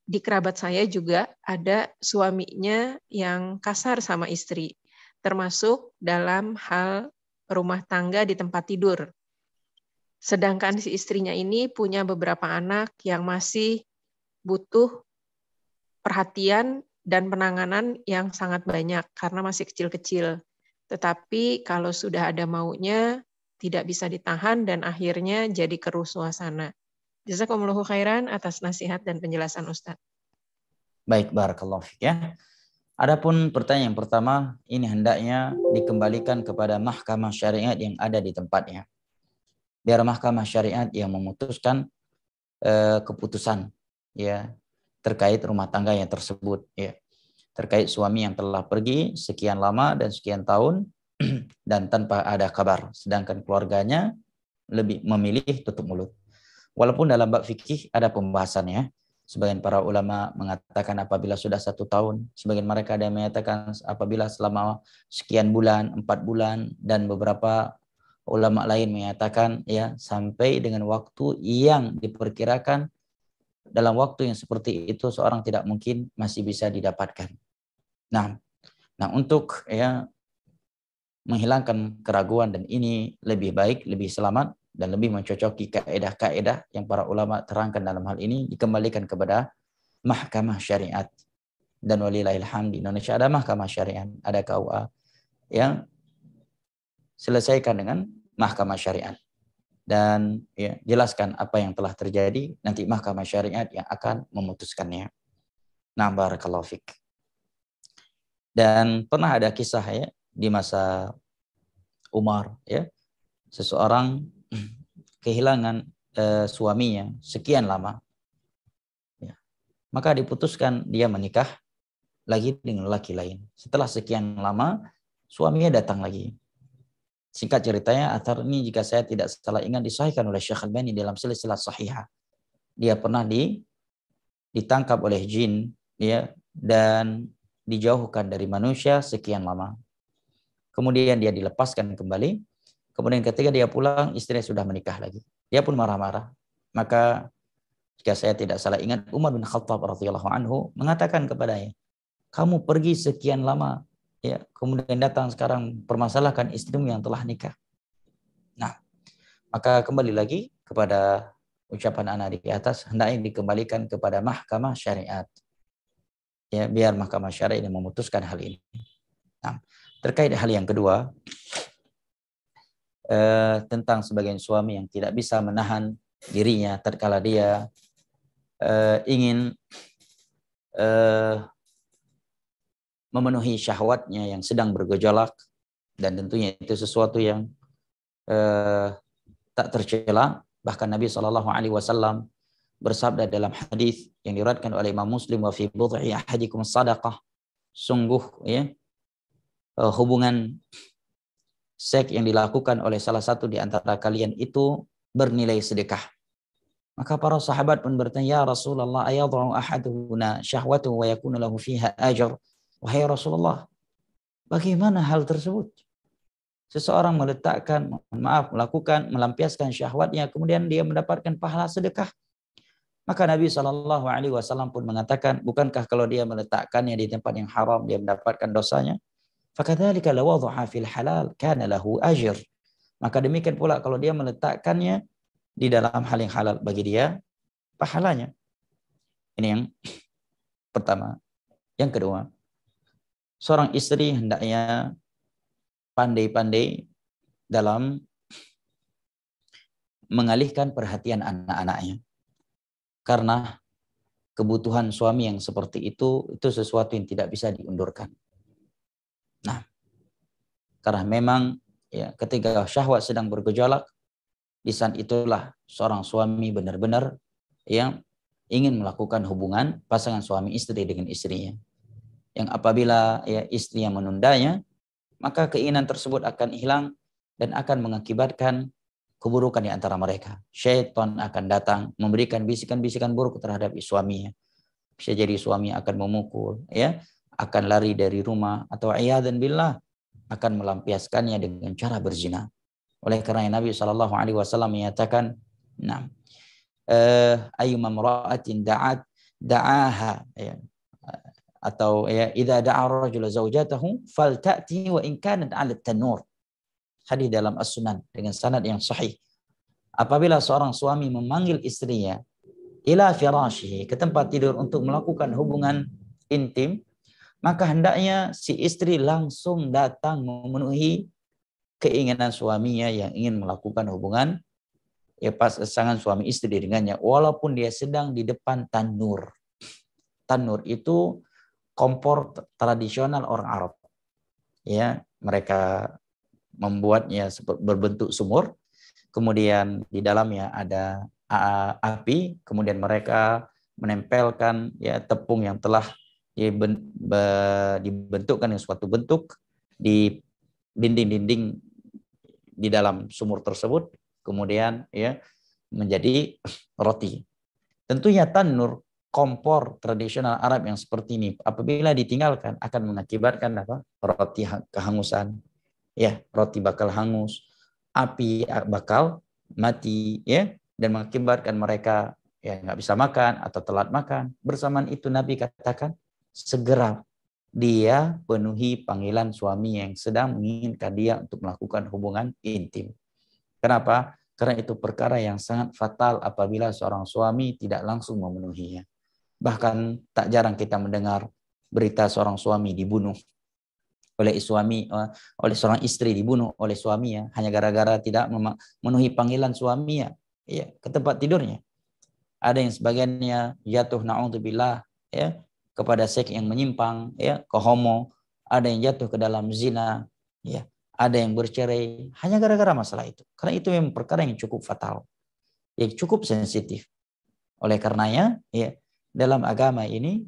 C: di kerabat saya juga ada suaminya yang kasar sama istri, termasuk dalam hal rumah tangga di tempat tidur. Sedangkan si istrinya ini punya beberapa anak yang masih butuh perhatian dan penanganan yang sangat banyak karena masih kecil-kecil. Tetapi kalau sudah ada maunya, tidak bisa ditahan dan akhirnya jadi keruh suasana. Jazakumullahu khairan atas nasihat dan penjelasan Ustadz.
B: Baik, barakallahu fiik ya. Adapun pertanyaan yang pertama, ini hendaknya dikembalikan kepada mahkamah syariat yang ada di tempatnya. Biar mahkamah syariat yang memutuskan keputusan ya terkait rumah tangganya tersebut ya. Terkait suami yang telah pergi sekian lama dan sekian tahun dan tanpa ada kabar, sedangkan keluarganya lebih memilih tutup mulut. Walaupun dalam bab fikih ada pembahasannya, sebagian para ulama mengatakan apabila sudah 1 tahun, sebagian mereka ada yang menyatakan apabila selama sekian bulan, 4 bulan, dan beberapa ulama lain menyatakan ya sampai dengan waktu yang diperkirakan dalam waktu yang seperti itu seorang tidak mungkin masih bisa didapatkan. Nah untuk ya menghilangkan keraguan dan ini lebih baik, lebih selamat dan lebih mencocoki kaedah-kaedah yang para ulama terangkan dalam hal ini, dikembalikan kepada mahkamah syariat. Dan walillahil hamd di Indonesia ada mahkamah syariat, ada KUA yang selesaikan dengan mahkamah syariat dan ya, jelaskan apa yang telah terjadi, nanti mahkamah syariat yang akan memutuskannya. Nah, barakallahu fiik. Dan pernah ada kisah ya di masa Umar ya, seseorang kehilangan suaminya sekian lama ya. Maka diputuskan dia menikah lagi dengan laki lain. Setelah sekian lama suaminya datang lagi. Singkat ceritanya, athar ini jika saya tidak salah ingat disahihkan oleh Syekh Albani dalam silsilah sahihah. Dia pernah ditangkap oleh jin ya, dan dijauhkan dari manusia sekian lama. Kemudian dia dilepaskan kembali. Kemudian ketika dia pulang, istrinya sudah menikah lagi. Dia pun marah-marah. Maka jika saya tidak salah ingat, Umar bin Khattab radhiyallahu anhu mengatakan kepadanya, kamu pergi sekian lama, ya, kemudian datang sekarang permasalahkan istrimu yang telah nikah. Nah, maka kembali lagi kepada ucapan anak di atas, hendaknya dikembalikan kepada mahkamah syariat. Ya, biar mahkamah syariat yang memutuskan hal ini. Nah, terkait hal yang kedua, tentang sebagian suami yang tidak bisa menahan dirinya tatkala dia ingin memenuhi syahwatnya yang sedang bergejolak, dan tentunya itu sesuatu yang tak tercela. Bahkan Nabi SAW bersabda dalam hadis yang diriwayatkan oleh Imam Muslim, wa fi budhi ahadikum sadaqah, sungguh ya hubungan seks yang dilakukan oleh salah satu di antara kalian itu bernilai sedekah. Maka para sahabat pun bertanya, ya Rasulullah, ayadhu ahaduna syahwatu wa yakunu lahu fiha ajr? Wahai Rasulullah, bagaimana hal tersebut? Seseorang melakukan, melampiaskan syahwatnya, kemudian dia mendapatkan pahala sedekah. Maka Nabi SAW pun mengatakan, bukankah kalau dia meletakkannya di tempat yang haram, dia mendapatkan dosanya? Fakadzalika law wadha'a fil halal kana lahu ajr. Maka demikian pula kalau dia meletakkannya di dalam hal yang halal, bagi dia pahalanya. Ini yang pertama. Yang kedua, seorang istri hendaknya pandai-pandai dalam mengalihkan perhatian anak-anaknya. Karena kebutuhan suami yang seperti itu sesuatu yang tidak bisa diundurkan. Nah, karena memang ya, ketika syahwat sedang bergejolak, di saat itulah seorang suami benar-benar yang ingin melakukan hubungan pasangan suami istri dengan istrinya. Yang apabila ya, istri yang menundanya, maka keinginan tersebut akan hilang dan akan mengakibatkan keburukan di antara mereka. Syaitan akan datang memberikan bisikan-bisikan buruk terhadap suaminya. Bisa jadi suami akan memukul, ya, akan lari dari rumah, atau a'yadzan billah akan melampiaskannya dengan cara berzina. Oleh karena Nabi SAW menyatakan, nah, ayyuma imra'atin da'aha, ya, atau ya, idza da'a ar-rajulu zawjatahu falta'ti wa in kanat 'ala at-tanur. Hadis dalam As-Sunan dengan sanad yang sahih. Apabila seorang suami memanggil istrinya ila firashihi, ke tempat tidur untuk melakukan hubungan intim, maka hendaknya si istri langsung datang memenuhi keinginan suaminya yang ingin melakukan hubungan ya pasangan suami istri dengannya, walaupun dia sedang di depan tanur. Tanur itu kompor tradisional orang Arab. Ya, mereka membuatnya berbentuk sumur, kemudian di dalamnya ada api, kemudian mereka menempelkan ya tepung yang telah dibentukkan dengan suatu bentuk di dinding-dinding di dalam sumur tersebut, kemudian ya menjadi roti. Tentunya tanur, kompor tradisional Arab yang seperti ini apabila ditinggalkan akan mengakibatkan apa? Roti kehangusan. Ya, roti bakal hangus, api bakal mati ya, dan mengakibatkan mereka ya nggak bisa makan atau telat makan. Bersamaan itu Nabi katakan segera dia penuhi panggilan suami yang sedang menginginkan dia untuk melakukan hubungan intim. Kenapa? Karena itu perkara yang sangat fatal apabila seorang suami tidak langsung memenuhinya. Bahkan tak jarang kita mendengar berita seorang suami dibunuh oleh seorang istri, dibunuh oleh suaminya hanya gara-gara tidak memenuhi panggilan suaminya ya ke tempat tidurnya. Ada yang sebagiannya jatuh na'udzubillah ya kepada seks yang menyimpang ya, ke homo, ada yang jatuh ke dalam zina ya, ada yang bercerai hanya gara-gara masalah itu. Karena itu memang perkara yang cukup fatal, yang cukup sensitif. Oleh karenanya ya dalam agama ini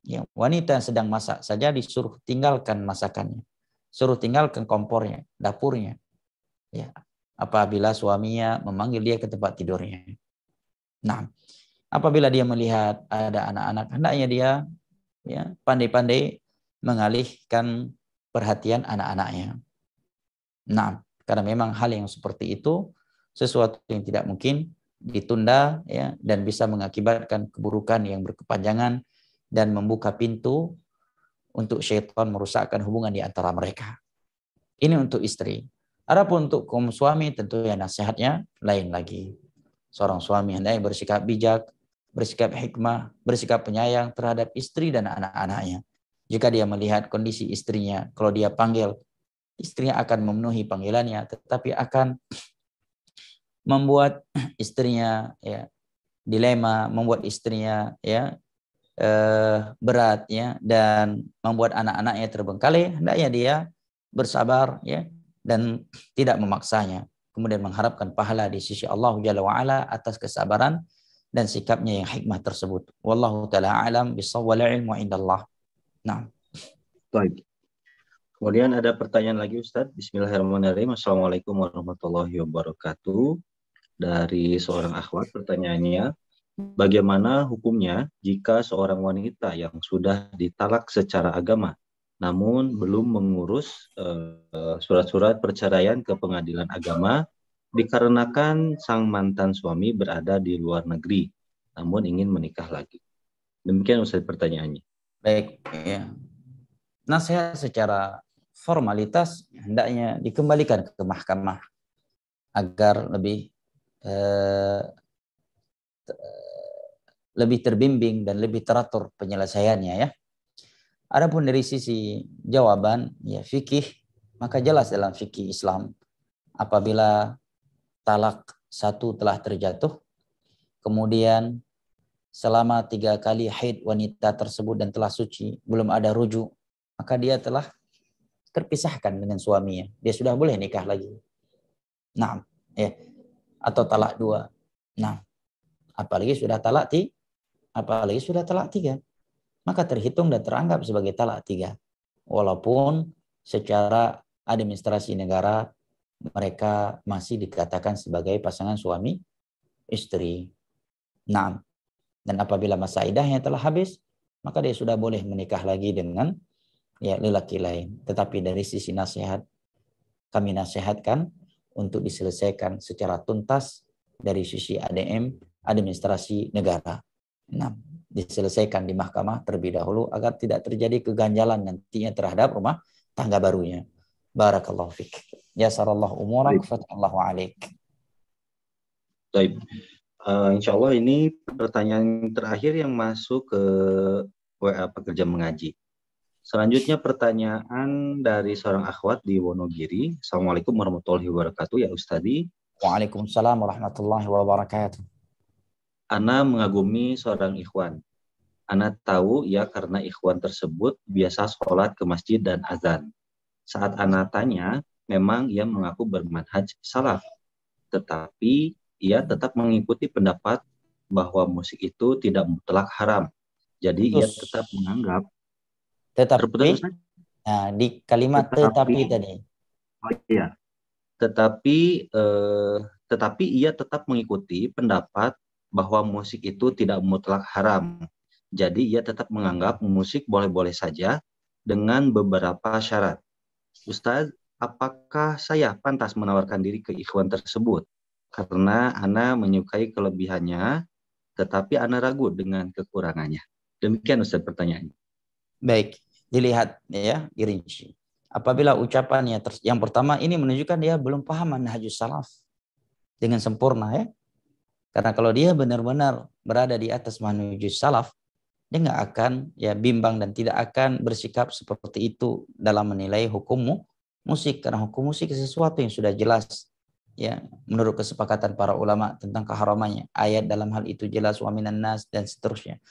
B: ya, wanita yang sedang masak saja disuruh tinggalkan masakannya, suruh tinggalkan kompornya, dapurnya ya, apabila suaminya memanggil dia ke tempat tidurnya. Nah, apabila dia melihat ada anak-anak, hendaknya dia ya pandai-pandai mengalihkan perhatian anak-anaknya. Nah, karena memang hal yang seperti itu sesuatu yang tidak mungkin ditunda ya, dan bisa mengakibatkan keburukan yang berkepanjangan dan membuka pintu untuk syaitan merusakkan hubungan di antara mereka. Ini untuk istri. Adapun untuk kaum suami tentunya nasihatnya lain lagi. Seorang suami hendaknya bersikap bijak, bersikap hikmah, bersikap penyayang terhadap istri dan anak-anaknya. Jika dia melihat kondisi istrinya, kalau dia panggil, istrinya akan memenuhi panggilannya, tetapi akan membuat istrinya ya dilema, membuat istrinya ya berat ya, dan membuat anak-anaknya terbengkalai. Hendaknya dia bersabar ya dan tidak memaksanya, kemudian mengharapkan pahala di sisi Allah Jalla wa Ala atas kesabaran dan sikapnya yang hikmah tersebut. Wallahu taala alam bisawwal ilmu indallah. Nah.
A: Baik. Kemudian ada pertanyaan lagi Ustadz. Bismillahirrahmanirrahim. Assalamualaikum warahmatullahi wabarakatuh. Dari seorang akhwat pertanyaannya, bagaimana hukumnya jika seorang wanita yang sudah ditalak secara agama namun belum mengurus surat-surat perceraian ke pengadilan agama dikarenakan sang mantan suami berada di luar negeri namun ingin menikah lagi? Demikian Ustaz pertanyaannya.
B: Baik, ya. Nasihat secara formalitas hendaknya dikembalikan ke mahkamah agar lebih terbimbing dan lebih teratur penyelesaiannya ya. Adapun dari sisi jawaban ya fikih, maka jelas dalam fikih Islam apabila talak satu telah terjatuh, kemudian selama 3 kali haid wanita tersebut dan telah suci, belum ada rujuk, maka dia telah terpisahkan dengan suaminya. Dia sudah boleh nikah lagi. Nah, ya. Atau talak 2. Nah, apalagi sudah talak 3, maka terhitung dan teranggap sebagai talak 3. Walaupun secara administrasi negara mereka masih dikatakan sebagai pasangan suami istri. Nah, dan apabila masa iddahnya telah habis, maka dia sudah boleh menikah lagi dengan ya lelaki lain. Tetapi dari sisi nasihat, kami nasihatkan untuk diselesaikan secara tuntas dari sisi ADM, administrasi negara. Nah, diselesaikan di mahkamah terlebih dahulu agar tidak terjadi keganjalan nantinya terhadap rumah tangga barunya. Barakallahu fiik. Yasarallahu umurak, fatallahu alaik.
A: Baik. Insya Allah ini pertanyaan terakhir yang masuk ke WA Pekerja Mengaji. Selanjutnya pertanyaan dari seorang akhwat di Wonogiri. Assalamualaikum warahmatullahi wabarakatuh ya Ustadi.
B: Waalaikumsalam warahmatullahi wabarakatuh.
A: Ana mengagumi seorang ikhwan. Ana tahu ya karena ikhwan tersebut biasa sholat ke masjid dan azan. Saat Ana tanya, memang ia mengaku bermanhaj salaf. Tetapi ia tetap mengikuti pendapat bahwa musik itu tidak mutlak haram. Jadi ia
B: Putus.
A: tetap menganggap
B: Tetapi,
A: terputus Ustaz?
B: nah, di kalimat tetapi tadi.
A: Oh iya. Tetapi ia tetap mengikuti pendapat bahwa musik itu tidak mutlak haram. Jadi ia tetap menganggap musik boleh-boleh saja dengan beberapa syarat. Ustaz, apakah saya pantas menawarkan diri ke ikhwan tersebut? Karena Ana menyukai kelebihannya, tetapi Ana ragu dengan kekurangannya. Demikian Ustaz pertanyaannya.
B: Baik, dilihat ya, dirinci. Apabila ucapannya yang pertama ini menunjukkan dia belum paham manhajus salaf dengan sempurna ya. Karena kalau dia benar-benar berada di atas manhajus salaf, dia nggak akan ya bimbang dan tidak akan bersikap seperti itu dalam menilai hukum musik. Karena hukum musik sesuatu yang sudah jelas ya menurut kesepakatan para ulama tentang keharamannya. Ayat dalam hal itu jelas, wa minan nas dan seterusnya.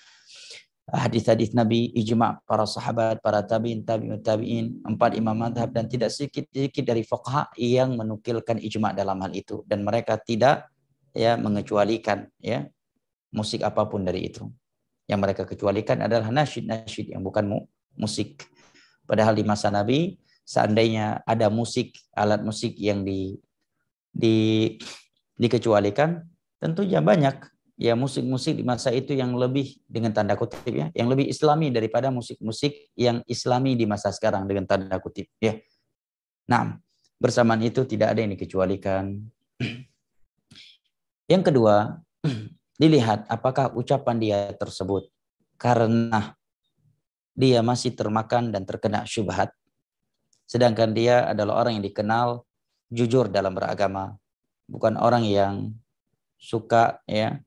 B: Hadis-hadis Nabi, ijma' para sahabat, para tabi'in, tabi'in, 4 imam madhab, dan tidak sedikit dari fuqaha yang menukilkan ijma' dalam hal itu, dan mereka tidak ya mengecualikan ya musik apapun dari itu. Yang mereka kecualikan adalah nasyid yang bukan musik. Padahal di masa Nabi seandainya ada musik, alat musik yang dikecualikan, tentunya banyak ya musik-musik di masa itu yang lebih dengan tanda kutip ya, yang lebih islami daripada musik-musik yang islami di masa sekarang dengan tanda kutip ya. Nah, bersamaan itu tidak ada yang dikecualikan. Yang kedua, dilihat apakah ucapan dia tersebut karena dia masih termakan dan terkena syubhat, sedangkan dia adalah orang yang dikenal jujur dalam beragama, bukan orang yang suka ya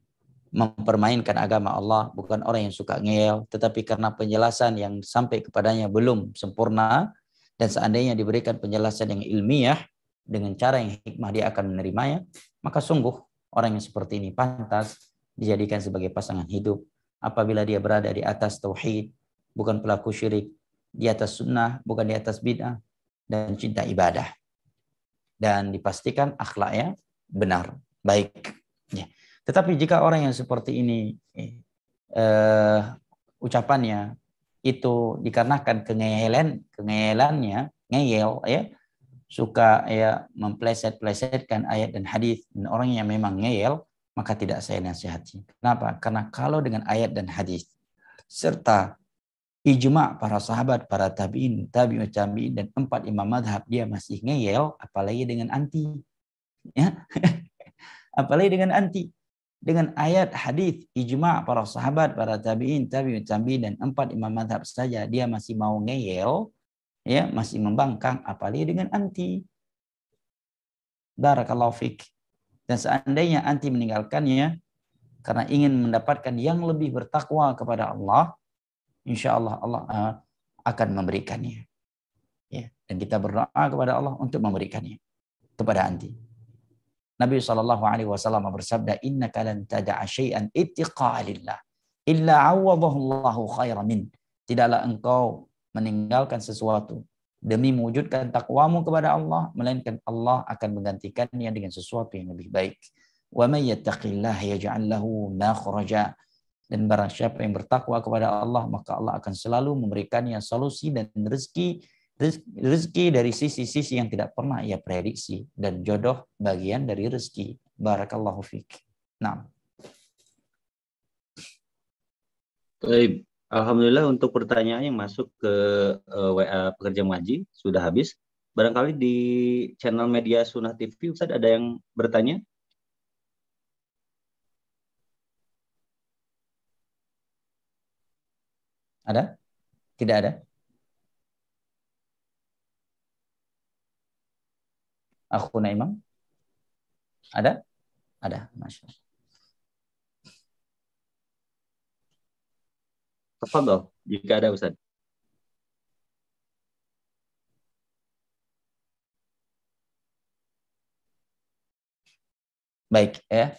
B: mempermainkan agama Allah, bukan orang yang suka ngeyel, tetapi karena penjelasan yang sampai kepadanya belum sempurna, dan seandainya diberikan penjelasan yang ilmiah dengan cara yang hikmah dia akan menerimanya, maka sungguh orang yang seperti ini pantas dijadikan sebagai pasangan hidup apabila dia berada di atas tauhid, bukan pelaku syirik, di atas sunnah, bukan di atas bid'ah, dan cinta ibadah, dan dipastikan akhlaknya benar, baik ya. Tetapi jika orang yang seperti ini ucapannya itu dikarenakan kengeyelannya, ngeyel ya, suka ya mempleset-plesetkan ayat dan hadis, dan orang yang memang ngeyel, maka tidak saya nasihati. Kenapa? Karena kalau dengan ayat dan hadis serta ijma' para sahabat, para tabi'in, tabi'ut tabi'in, dan 4 imam madhab dia masih ngeyel, apalagi dengan anti ya. Apalagi dengan anti. Dengan ayat, hadis, ijma' para sahabat, para tabi'in, tabi'ut tabi'in, dan 4 imam madhab saja dia masih mau ngeyel, ya, masih membangkang, apalagi dengan anti. Barakallahu fik. Dan seandainya anti meninggalkannya karena ingin mendapatkan yang lebih bertakwa kepada Allah, insya Allah Allah akan memberikannya. Ya, dan kita berdoa kepada Allah untuk memberikannya kepada anti. Nabi SAW bersabda, innaka lan tada'a syai'an ittiqa'a lillah illa 'awwadahu Allahu khairan min. Tidaklah engkau meninggalkan sesuatu demi mewujudkan takwamu kepada Allah, melainkan Allah akan menggantikannya dengan sesuatu yang lebih baik. Wa may yattaqillaha yaj'al lahu makhraja. Dan barang siapa yang bertakwa kepada Allah, maka Allah akan selalu memberikannya solusi dan rezeki dari sisi-sisi yang tidak pernah ia prediksi, dan jodoh bagian dari rezeki. Barakallahu fiik. Nah.
A: Baik, alhamdulillah untuk pertanyaan yang masuk ke WA pekerja ngaji sudah habis. Barangkali di channel media Sunnah TV Ustaz ada yang bertanya?
B: Ada? Tidak ada? Akhuna Imam? Ada? Ada, Masya Allah.
A: Tafadhol, jika ada Ustaz.
B: Baik ya.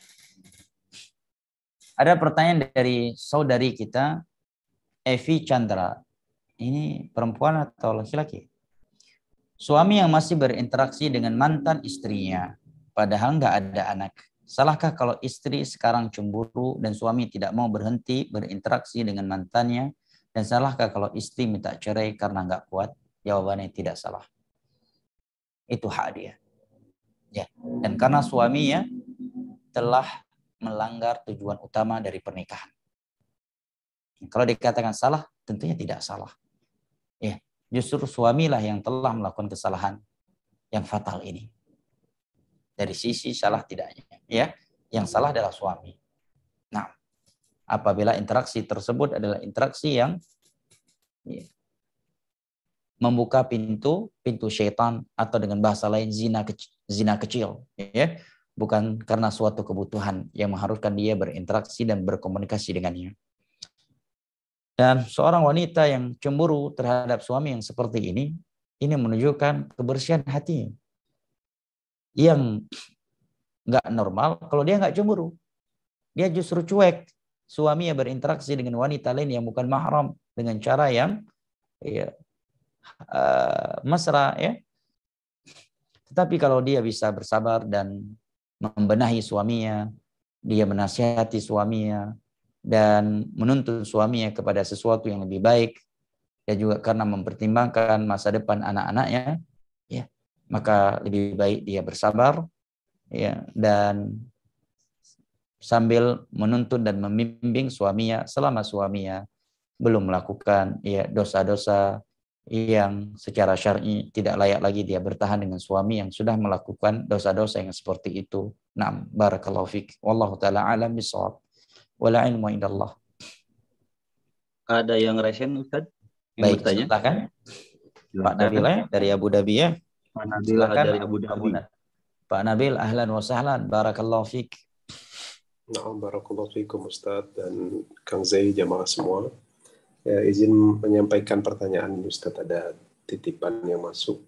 B: Ada pertanyaan dari saudari kita Evi Chandra. Ini perempuan atau laki-laki? Suami yang masih berinteraksi dengan mantan istrinya padahal nggak ada anak. Salahkah kalau istri sekarang cemburu dan suami tidak mau berhenti berinteraksi dengan mantannya? Dan salahkah kalau istri minta cerai karena nggak kuat? Jawabannya tidak salah. Itu hak dia. Ya. Dan karena suaminya telah melanggar tujuan utama dari pernikahan. Kalau dikatakan salah, tentunya tidak salah. Ya, justru suamilah yang telah melakukan kesalahan yang fatal ini. Dari sisi salah tidaknya, ya, yang salah adalah suami. Nah, apabila interaksi tersebut adalah interaksi yang ya, membuka pintu syaitan atau dengan bahasa lain zina kecil, ya, bukan karena suatu kebutuhan yang mengharuskan dia berinteraksi dan berkomunikasi dengannya. Dan seorang wanita yang cemburu terhadap suami yang seperti ini menunjukkan kebersihan hati. Yang nggak normal kalau dia nggak cemburu. Dia justru cuek. Suami yang berinteraksi dengan wanita lain yang bukan mahram dengan cara yang ya, mesra, ya. Tetapi kalau dia bisa bersabar dan membenahi suaminya, dia menasihati suaminya, dan menuntun suaminya kepada sesuatu yang lebih baik, dan juga karena mempertimbangkan masa depan anak-anaknya, ya, maka lebih baik dia bersabar, ya, dan sambil menuntun dan membimbing suaminya selama suaminya belum melakukan ya dosa-dosa yang secara syar'i tidak layak lagi dia bertahan dengan suami yang sudah melakukan dosa-dosa yang seperti itu. Naam, barakallahu fik. Wallahu taala alam bisawab. Wala ilmu indallah.
A: Ada yang resen, Ustaz?
B: Baik, silakan. Pak Nabil dari Abu Dhabi, ya.
A: Pak Nabil dari Abu Dhabi.
B: Pak Nabil, ahlan wa sahlan. Barakallahu fik.
D: Na'am, barakallahu fikum Ustaz dan Kang Zai, jamaah semua. Ya, izin menyampaikan pertanyaan Ustaz, ada titipan yang masuk.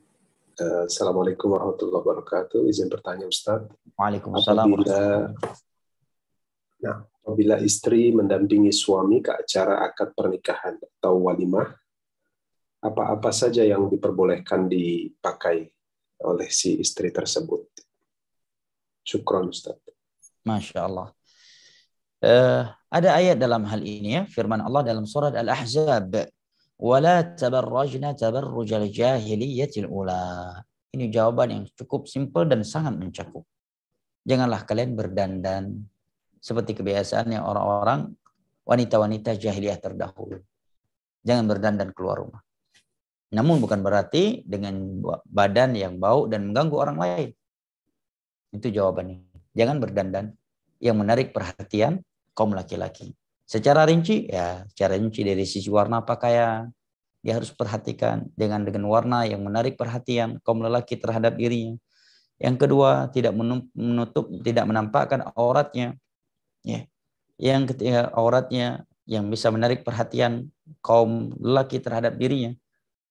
D: Assalamualaikum warahmatullahi wabarakatuh. Izin bertanya Ustaz.
B: Waalaikumsalam.
D: Apabila istri mendampingi suami ke acara akad pernikahan atau walimah, apa-apa saja yang diperbolehkan dipakai oleh si istri tersebut? Syukran Ustaz.
B: Masya Allah. Ada ayat dalam hal ini, ya, firman Allah dalam surat Al-Ahzab, "Wala tabarrajna tabarrujal jahiliyatil ula." Ini jawaban yang cukup simpel dan sangat mencakup. Janganlah kalian berdandan seperti kebiasaannya orang-orang wanita-wanita jahiliyah terdahulu. Jangan berdandan keluar rumah. Namun bukan berarti dengan badan yang bau dan mengganggu orang lain. Itu jawabannya. Jangan berdandan yang menarik perhatian kaum laki-laki. Secara rinci, ya, secara rinci dari sisi warna pakaian, dia harus perhatikan dengan warna yang menarik perhatian kaum lelaki terhadap dirinya. Yang kedua, tidak menutup, tidak menampakkan auratnya. Ya. Yang ketiga, auratnya yang bisa menarik perhatian kaum lelaki terhadap dirinya.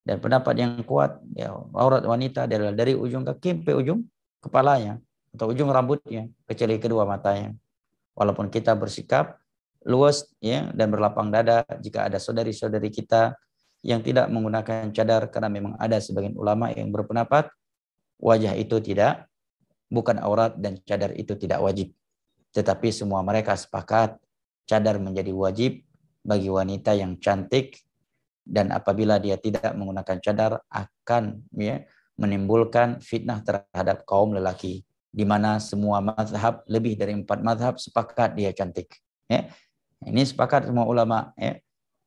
B: Dan pendapat yang kuat, ya, aurat wanita adalah dari ujung kaki sampai ujung kepalanya atau ujung rambutnya, kecuali kedua matanya. Walaupun kita bersikap luas, ya, dan berlapang dada jika ada saudari-saudari kita yang tidak menggunakan cadar, karena memang ada sebagian ulama yang berpendapat wajah itu bukan aurat dan cadar itu tidak wajib. Tetapi semua mereka sepakat cadar menjadi wajib bagi wanita yang cantik, dan apabila dia tidak menggunakan cadar akan, ya, menimbulkan fitnah terhadap kaum lelaki, di mana semua mazhab, lebih dari 4 mazhab sepakat dia cantik. Ya. Ini sepakat semua ulama, ya.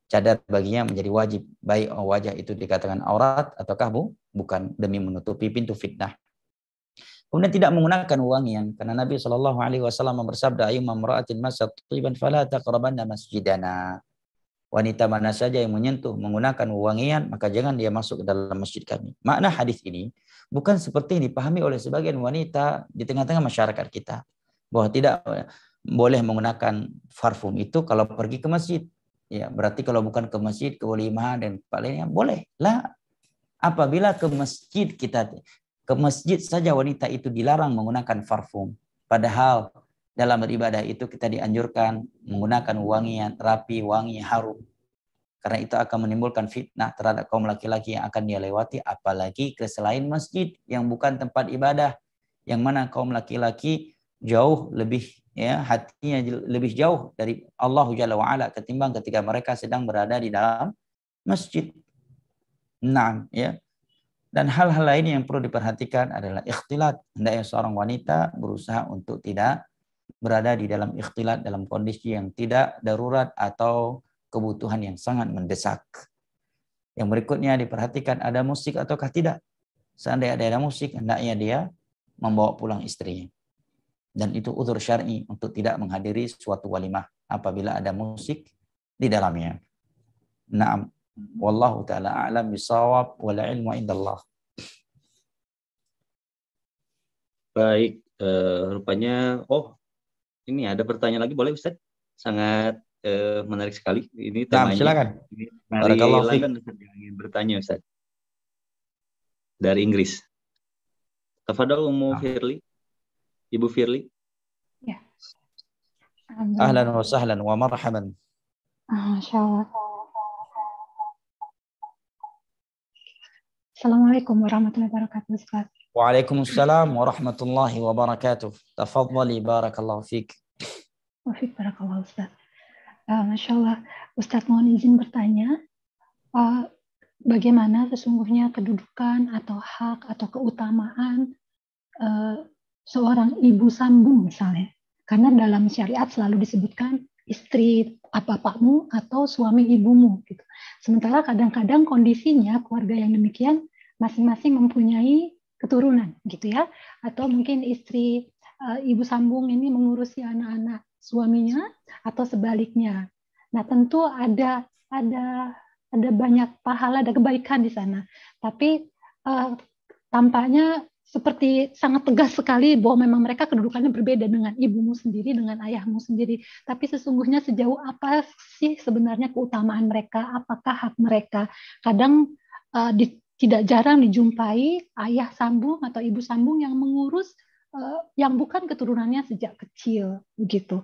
B: Cadar baginya menjadi wajib, baik wajah itu dikatakan aurat ataukah bukan, demi menutupi pintu fitnah. Kemudian tidak menggunakan wangian, karena Nabi SAW bersabda, ayyuma imra'atin massat thiban fala taqrabanna masjidana. Wanita mana saja yang menyentuh menggunakan wangian, maka jangan dia masuk ke dalam masjid kami. Makna hadis ini bukan seperti yang dipahami oleh sebagian wanita di tengah-tengah masyarakat kita, bahwa tidak boleh menggunakan parfum itu kalau pergi ke masjid. Ya, berarti kalau bukan ke masjid, ke walimah dan lainnya boleh. Lah, apabila ke masjid saja wanita itu dilarang menggunakan parfum. Padahal dalam beribadah itu kita dianjurkan menggunakan wangi yang rapi, wangi yang harum. Karena itu akan menimbulkan fitnah terhadap kaum laki-laki yang akan dia lewati, apalagi ke selain masjid yang bukan tempat ibadah, yang mana kaum laki-laki jauh lebih hatinya lebih jauh dari Allah Jalla wa Ala ketimbang ketika mereka sedang berada di dalam masjid. Nah, Dan hal-hal lain yang perlu diperhatikan adalah ikhtilat. Hendaknya seorang wanita berusaha untuk tidak berada di dalam ikhtilat dalam kondisi yang tidak darurat atau kebutuhan yang sangat mendesak. Yang berikutnya diperhatikan ada musik ataukah tidak. Seandainya ada musik, hendaknya dia membawa pulang istrinya. Dan itu uzur syar'i untuk tidak menghadiri suatu walimah apabila ada musik di dalamnya. Naam, wallahu taala a'lam bisawab wal ilmu indallah.
A: Baik, rupanya ini ada pertanyaan lagi, boleh Ustaz? Sangat menarik sekali ini temanya.
B: Silakan.
A: Dari London Ustaz yang ingin bertanya Ustaz. Dari Inggris. Tafadhol Firly. Ibu Firly.
F: Ya.
B: Ahlan wa sahlan wa marhaban.
F: Masyaallah. Assalamualaikum warahmatullahi wabarakatuh Ustaz.
B: Waalaikumsalam warahmatullahi wabarakatuh. Tafadhali barakallahu fiik.
F: Wa fiik barakallahu Ustaz. Masyaallah, Ustaz mohon izin bertanya, bagaimana sesungguhnya kedudukan atau hak atau keutamaan seorang ibu sambung misalnya? Karena dalam syariat selalu disebutkan istri bapakmu atau suami ibumu gitu. Sementara kadang-kadang kondisinya keluarga yang demikian masing-masing mempunyai keturunan gitu ya, atau mungkin istri ibu sambung ini mengurusi anak-anak suaminya atau sebaliknya. Nah, tentu ada banyak pahala, ada kebaikan di sana. Tapi tampaknya seperti sangat tegas sekali bahwa memang mereka kedudukannya berbeda dengan ibumu sendiri, dengan ayahmu sendiri. Tapi sesungguhnya sejauh apa sih sebenarnya keutamaan mereka, apakah hak mereka? Kadang tidak jarang dijumpai ayah sambung atau ibu sambung yang mengurus yang bukan keturunannya sejak kecil, begitu.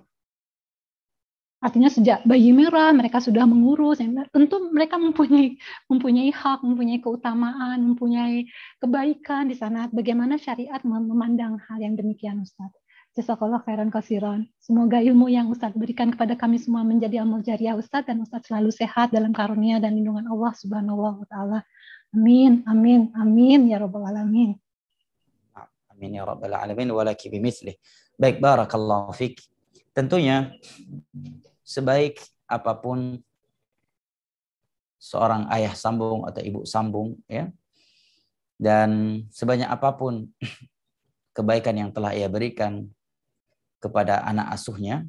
F: Artinya sejak bayi merah mereka sudah mengurus. Tentu mereka mempunyai hak, mempunyai keutamaan, mempunyai kebaikan di sana. Bagaimana syariat memandang hal yang demikian, Ustaz? Jazakallah khairan katsiran. Semoga ilmu yang Ustaz berikan kepada kami semua menjadi amal jariah Ustaz, dan Ustaz selalu sehat dalam karunia dan lindungan Allah Subhanahu wa taala. Amin, amin, amin ya rabbal alamin.
B: Amin ya rabbal alamin walaki bimitslih. Baik, barakallahu fik. Tentunya sebaik apapun seorang ayah sambung atau ibu sambung dan sebanyak apapun kebaikan yang telah ia berikan kepada anak asuhnya,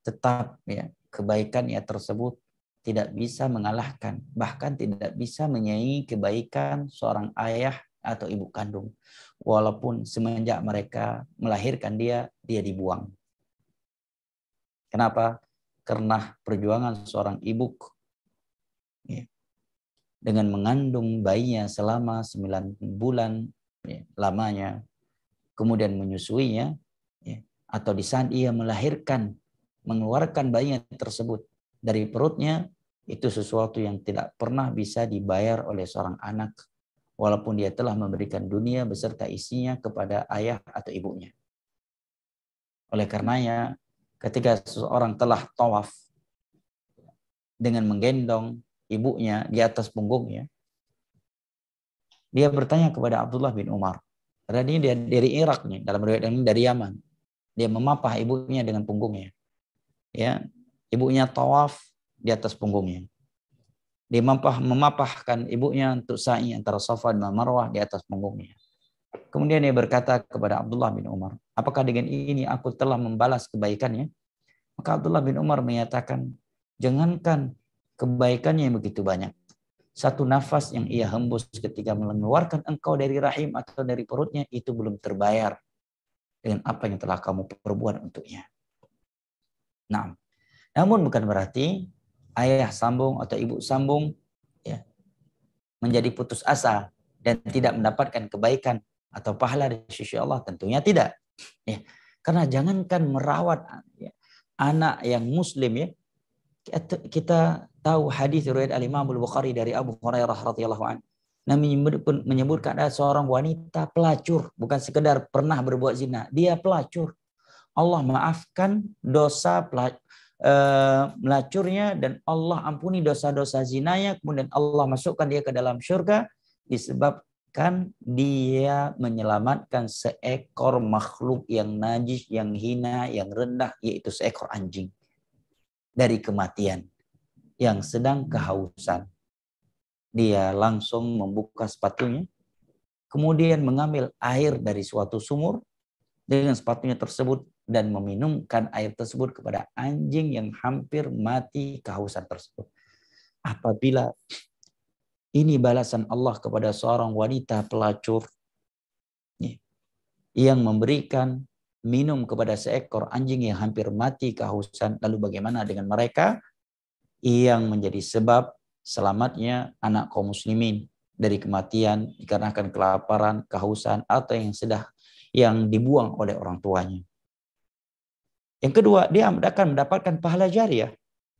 B: tetap kebaikan ia tersebut tidak bisa mengalahkan, bahkan tidak bisa menyaingi kebaikan seorang ayah atau ibu kandung, walaupun semenjak mereka melahirkan dia dibuang. Kenapa? Karena perjuangan seorang ibu dengan mengandung bayinya selama 9 bulan lamanya, kemudian menyusuinya, atau di saat ia melahirkan, mengeluarkan bayinya tersebut dari perutnya, itu sesuatu yang tidak pernah bisa dibayar oleh seorang anak, walaupun dia telah memberikan dunia beserta isinya kepada ayah atau ibunya. Oleh karenanya, ketika seseorang telah tawaf dengan menggendong ibunya di atas punggungnya, dia bertanya kepada Abdullah bin Umar. Karena dia dari Irak nih, dalam riwayat ini dari Yaman. Dia memapah ibunya dengan punggungnya. Ibunya tawaf di atas punggungnya. Dia memapahkan ibunya untuk sa'i antara Safa dan Marwah di atas punggungnya. Kemudian dia berkata kepada Abdullah bin Umar, apakah dengan ini aku telah membalas kebaikannya? Maka Abdullah bin Umar menyatakan, jangankan kebaikannya yang begitu banyak. Satu nafas yang ia hembus ketika mengeluarkan engkau dari rahim atau dari perutnya, itu belum terbayar dengan apa yang telah kamu perbuat untuknya. Nah, namun bukan berarti ayah sambung atau ibu sambung menjadi putus asa dan tidak mendapatkan kebaikan atau pahala dari sisi Allah, tentunya tidak. Karena jangankan merawat ya, anak yang muslim ya. Kita tahu hadis riwayat Al-Imam Al-Bukhari dari Abu Hurairah radhiyallahu anhu. Nabi menyebutkan ada seorang wanita pelacur, bukan sekedar pernah berbuat zina, dia pelacur. Allah maafkan dosa melacurnya dan Allah ampuni dosa-dosa zinanya, kemudian Allah masukkan dia ke dalam surga disebabkan dia menyelamatkan seekor makhluk yang najis, yang hina, yang rendah, yaitu seekor anjing dari kematian yang sedang kehausan. Dia langsung membuka sepatunya, kemudian mengambil air dari suatu sumur dengan sepatunya tersebut dan meminumkan air tersebut kepada anjing yang hampir mati kehausan tersebut. Apabila ini balasan Allah kepada seorang wanita pelacur yang memberikan minum kepada seekor anjing yang hampir mati kehausan, lalu bagaimana dengan mereka yang menjadi sebab selamatnya anak kaum muslimin dari kematian dikarenakan kelaparan, kehausan, atau yang dibuang oleh orang tuanya. Yang kedua, dia akan mendapatkan pahala jariah.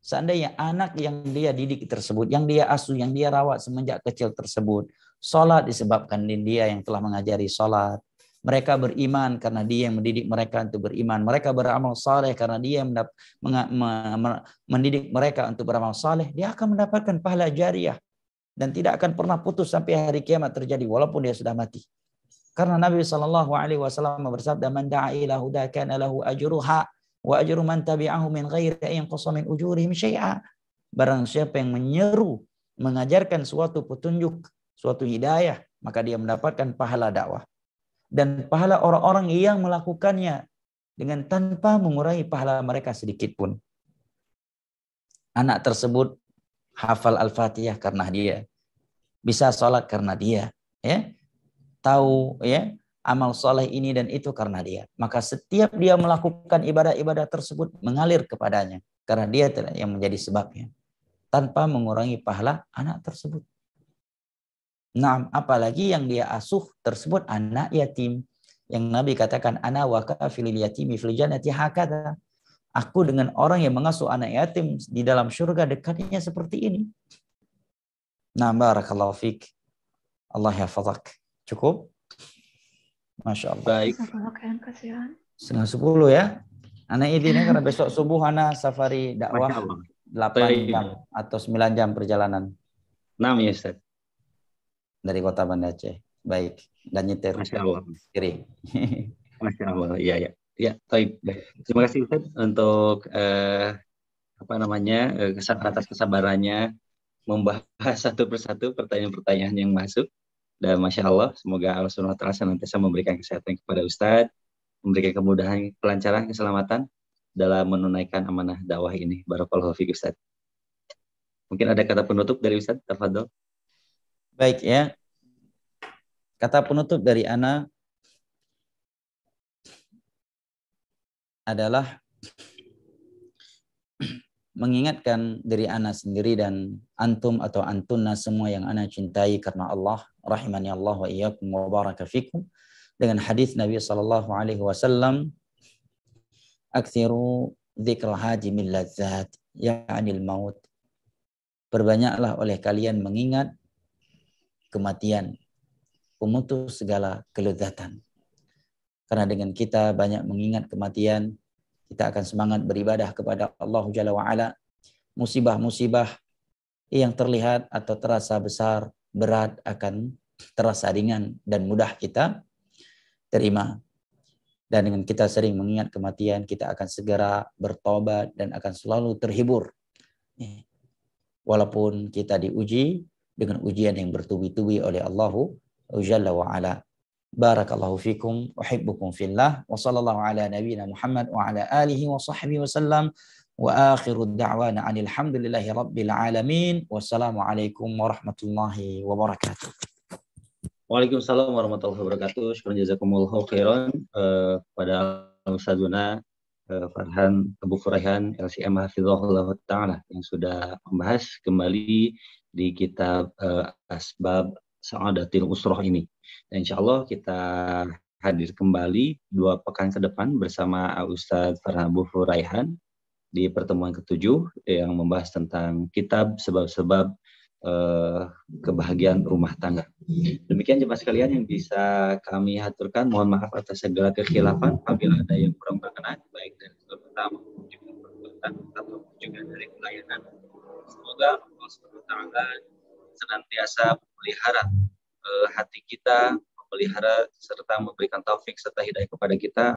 B: Seandainya anak yang dia didik tersebut, yang dia asuh, yang dia rawat semenjak kecil tersebut, sholat disebabkan dia yang telah mengajari sholat. Mereka beriman karena dia yang mendidik mereka untuk beriman. Mereka beramal saleh karena dia yang mendidik mereka untuk beramal saleh. Dia akan mendapatkan pahala jariah dan tidak akan pernah putus sampai hari kiamat terjadi walaupun dia sudah mati. Karena Nabi SAW bersabda, "Man da'a ila huda kana lahu ajruha wa ajru man tabi'ahu min ghairi an yanqusa min ujurihim syai'a." Barang siapa yang menyeru, mengajarkan suatu petunjuk, suatu hidayah, maka dia mendapatkan pahala dakwah dan pahala orang-orang yang melakukannya dengan tanpa mengurangi pahala mereka sedikit pun. Anak tersebut hafal Al-Fatihah karena dia, bisa sholat karena dia, ya, tahu ya amal soleh ini dan itu karena dia. Maka setiap dia melakukan ibadah-ibadah tersebut mengalir kepadanya karena dia yang menjadi sebabnya, tanpa mengurangi pahala anak tersebut. Nah, apalagi yang dia asuh tersebut anak yatim. Yang Nabi katakan, ana wa kafilil yatimi fil jannati hakadha. Aku dengan orang yang mengasuh anak yatim di dalam surga dekatnya seperti ini. Nah, barakallahu fiik. Allah yahfazak. Cukup? Masya Allah.
A: Baik.
B: 9:30 ya. Anak izin ya karena besok subuh anak safari dakwah 8 jam atau 9 jam perjalanan.
A: 6 ya Ustaz.
B: Dari kota Banda Aceh. Baik. Dan nyetir.
A: Masya Allah.
B: Kiri.
A: Masya Allah. Iya, ya. Ya, baik. Terima kasih Ustaz untuk atas kesabarannya membahas satu persatu pertanyaan-pertanyaan yang masuk. Dan Masya Allah, semoga Allah SWT senantiasa memberikan kesehatan kepada Ustaz, memberikan kemudahan, kelancaran, keselamatan dalam menunaikan amanah dakwah ini. Barakallahu fiik Ustaz. Mungkin ada kata penutup dari Ustaz, tafadhol.
B: Baik ya. Kata penutup dari ana adalah mengingatkan diri ana sendiri dan antum atau antunna semua yang ana cintai karena Allah, rahimani Allah wa iyyakum wa baraka fikum, dengan hadis Nabi sallallahu alaihi wasallam, "Aktsiru dzikral hajimil ladzat, ya'nil maut." Perbanyaklah oleh kalian mengingat kematian, pemutus segala kelezatan. Karena dengan kita banyak mengingat kematian, kita akan semangat beribadah kepada Allah Jalla wa'ala. Musibah-musibah yang terlihat atau terasa besar, berat akan terasa ringan dan mudah kita terima. Dan dengan kita sering mengingat kematian, kita akan segera bertobat dan akan selalu terhibur. Walaupun kita diuji dengan ujian yang bertubi-tubi oleh Allah Jalla wa'ala. Barakallahu fikum, uhibbukum fillah, wa sallallahu ala nabiyyina Muhammad wa ala alihi wa sahbihi wa sallam, wa akhiru da'wana anil hamdulillahi rabbil alamin. Wassalamualaikum warahmatullahi wabarakatuh.
A: Waalaikumsalam warahmatullahi wabarakatuh. Syukran jazakumullahu khairan pada Ustazuna Farhan Abu Furaihan LCM hafizahullah ta'ala yang sudah membahas kembali di kitab Asbab Sa'adatil Usrah ini. Dan insya Allah kita hadir kembali 2 pekan ke depan bersama Ustadz Farhan Raihan di pertemuan ke-7 yang membahas tentang kitab sebab-sebab kebahagiaan rumah tangga. Demikian jemaah sekalian yang bisa kami haturkan. Mohon maaf atas segala kekhilafan apabila ada yang kurang berkenan, baik dari sudut pertama maupun juga perbuatan atau juga dari pelayanan. Semoga Allah SWT senantiasa memelihara hati kita, memelihara serta memberikan taufik serta hidayah kepada kita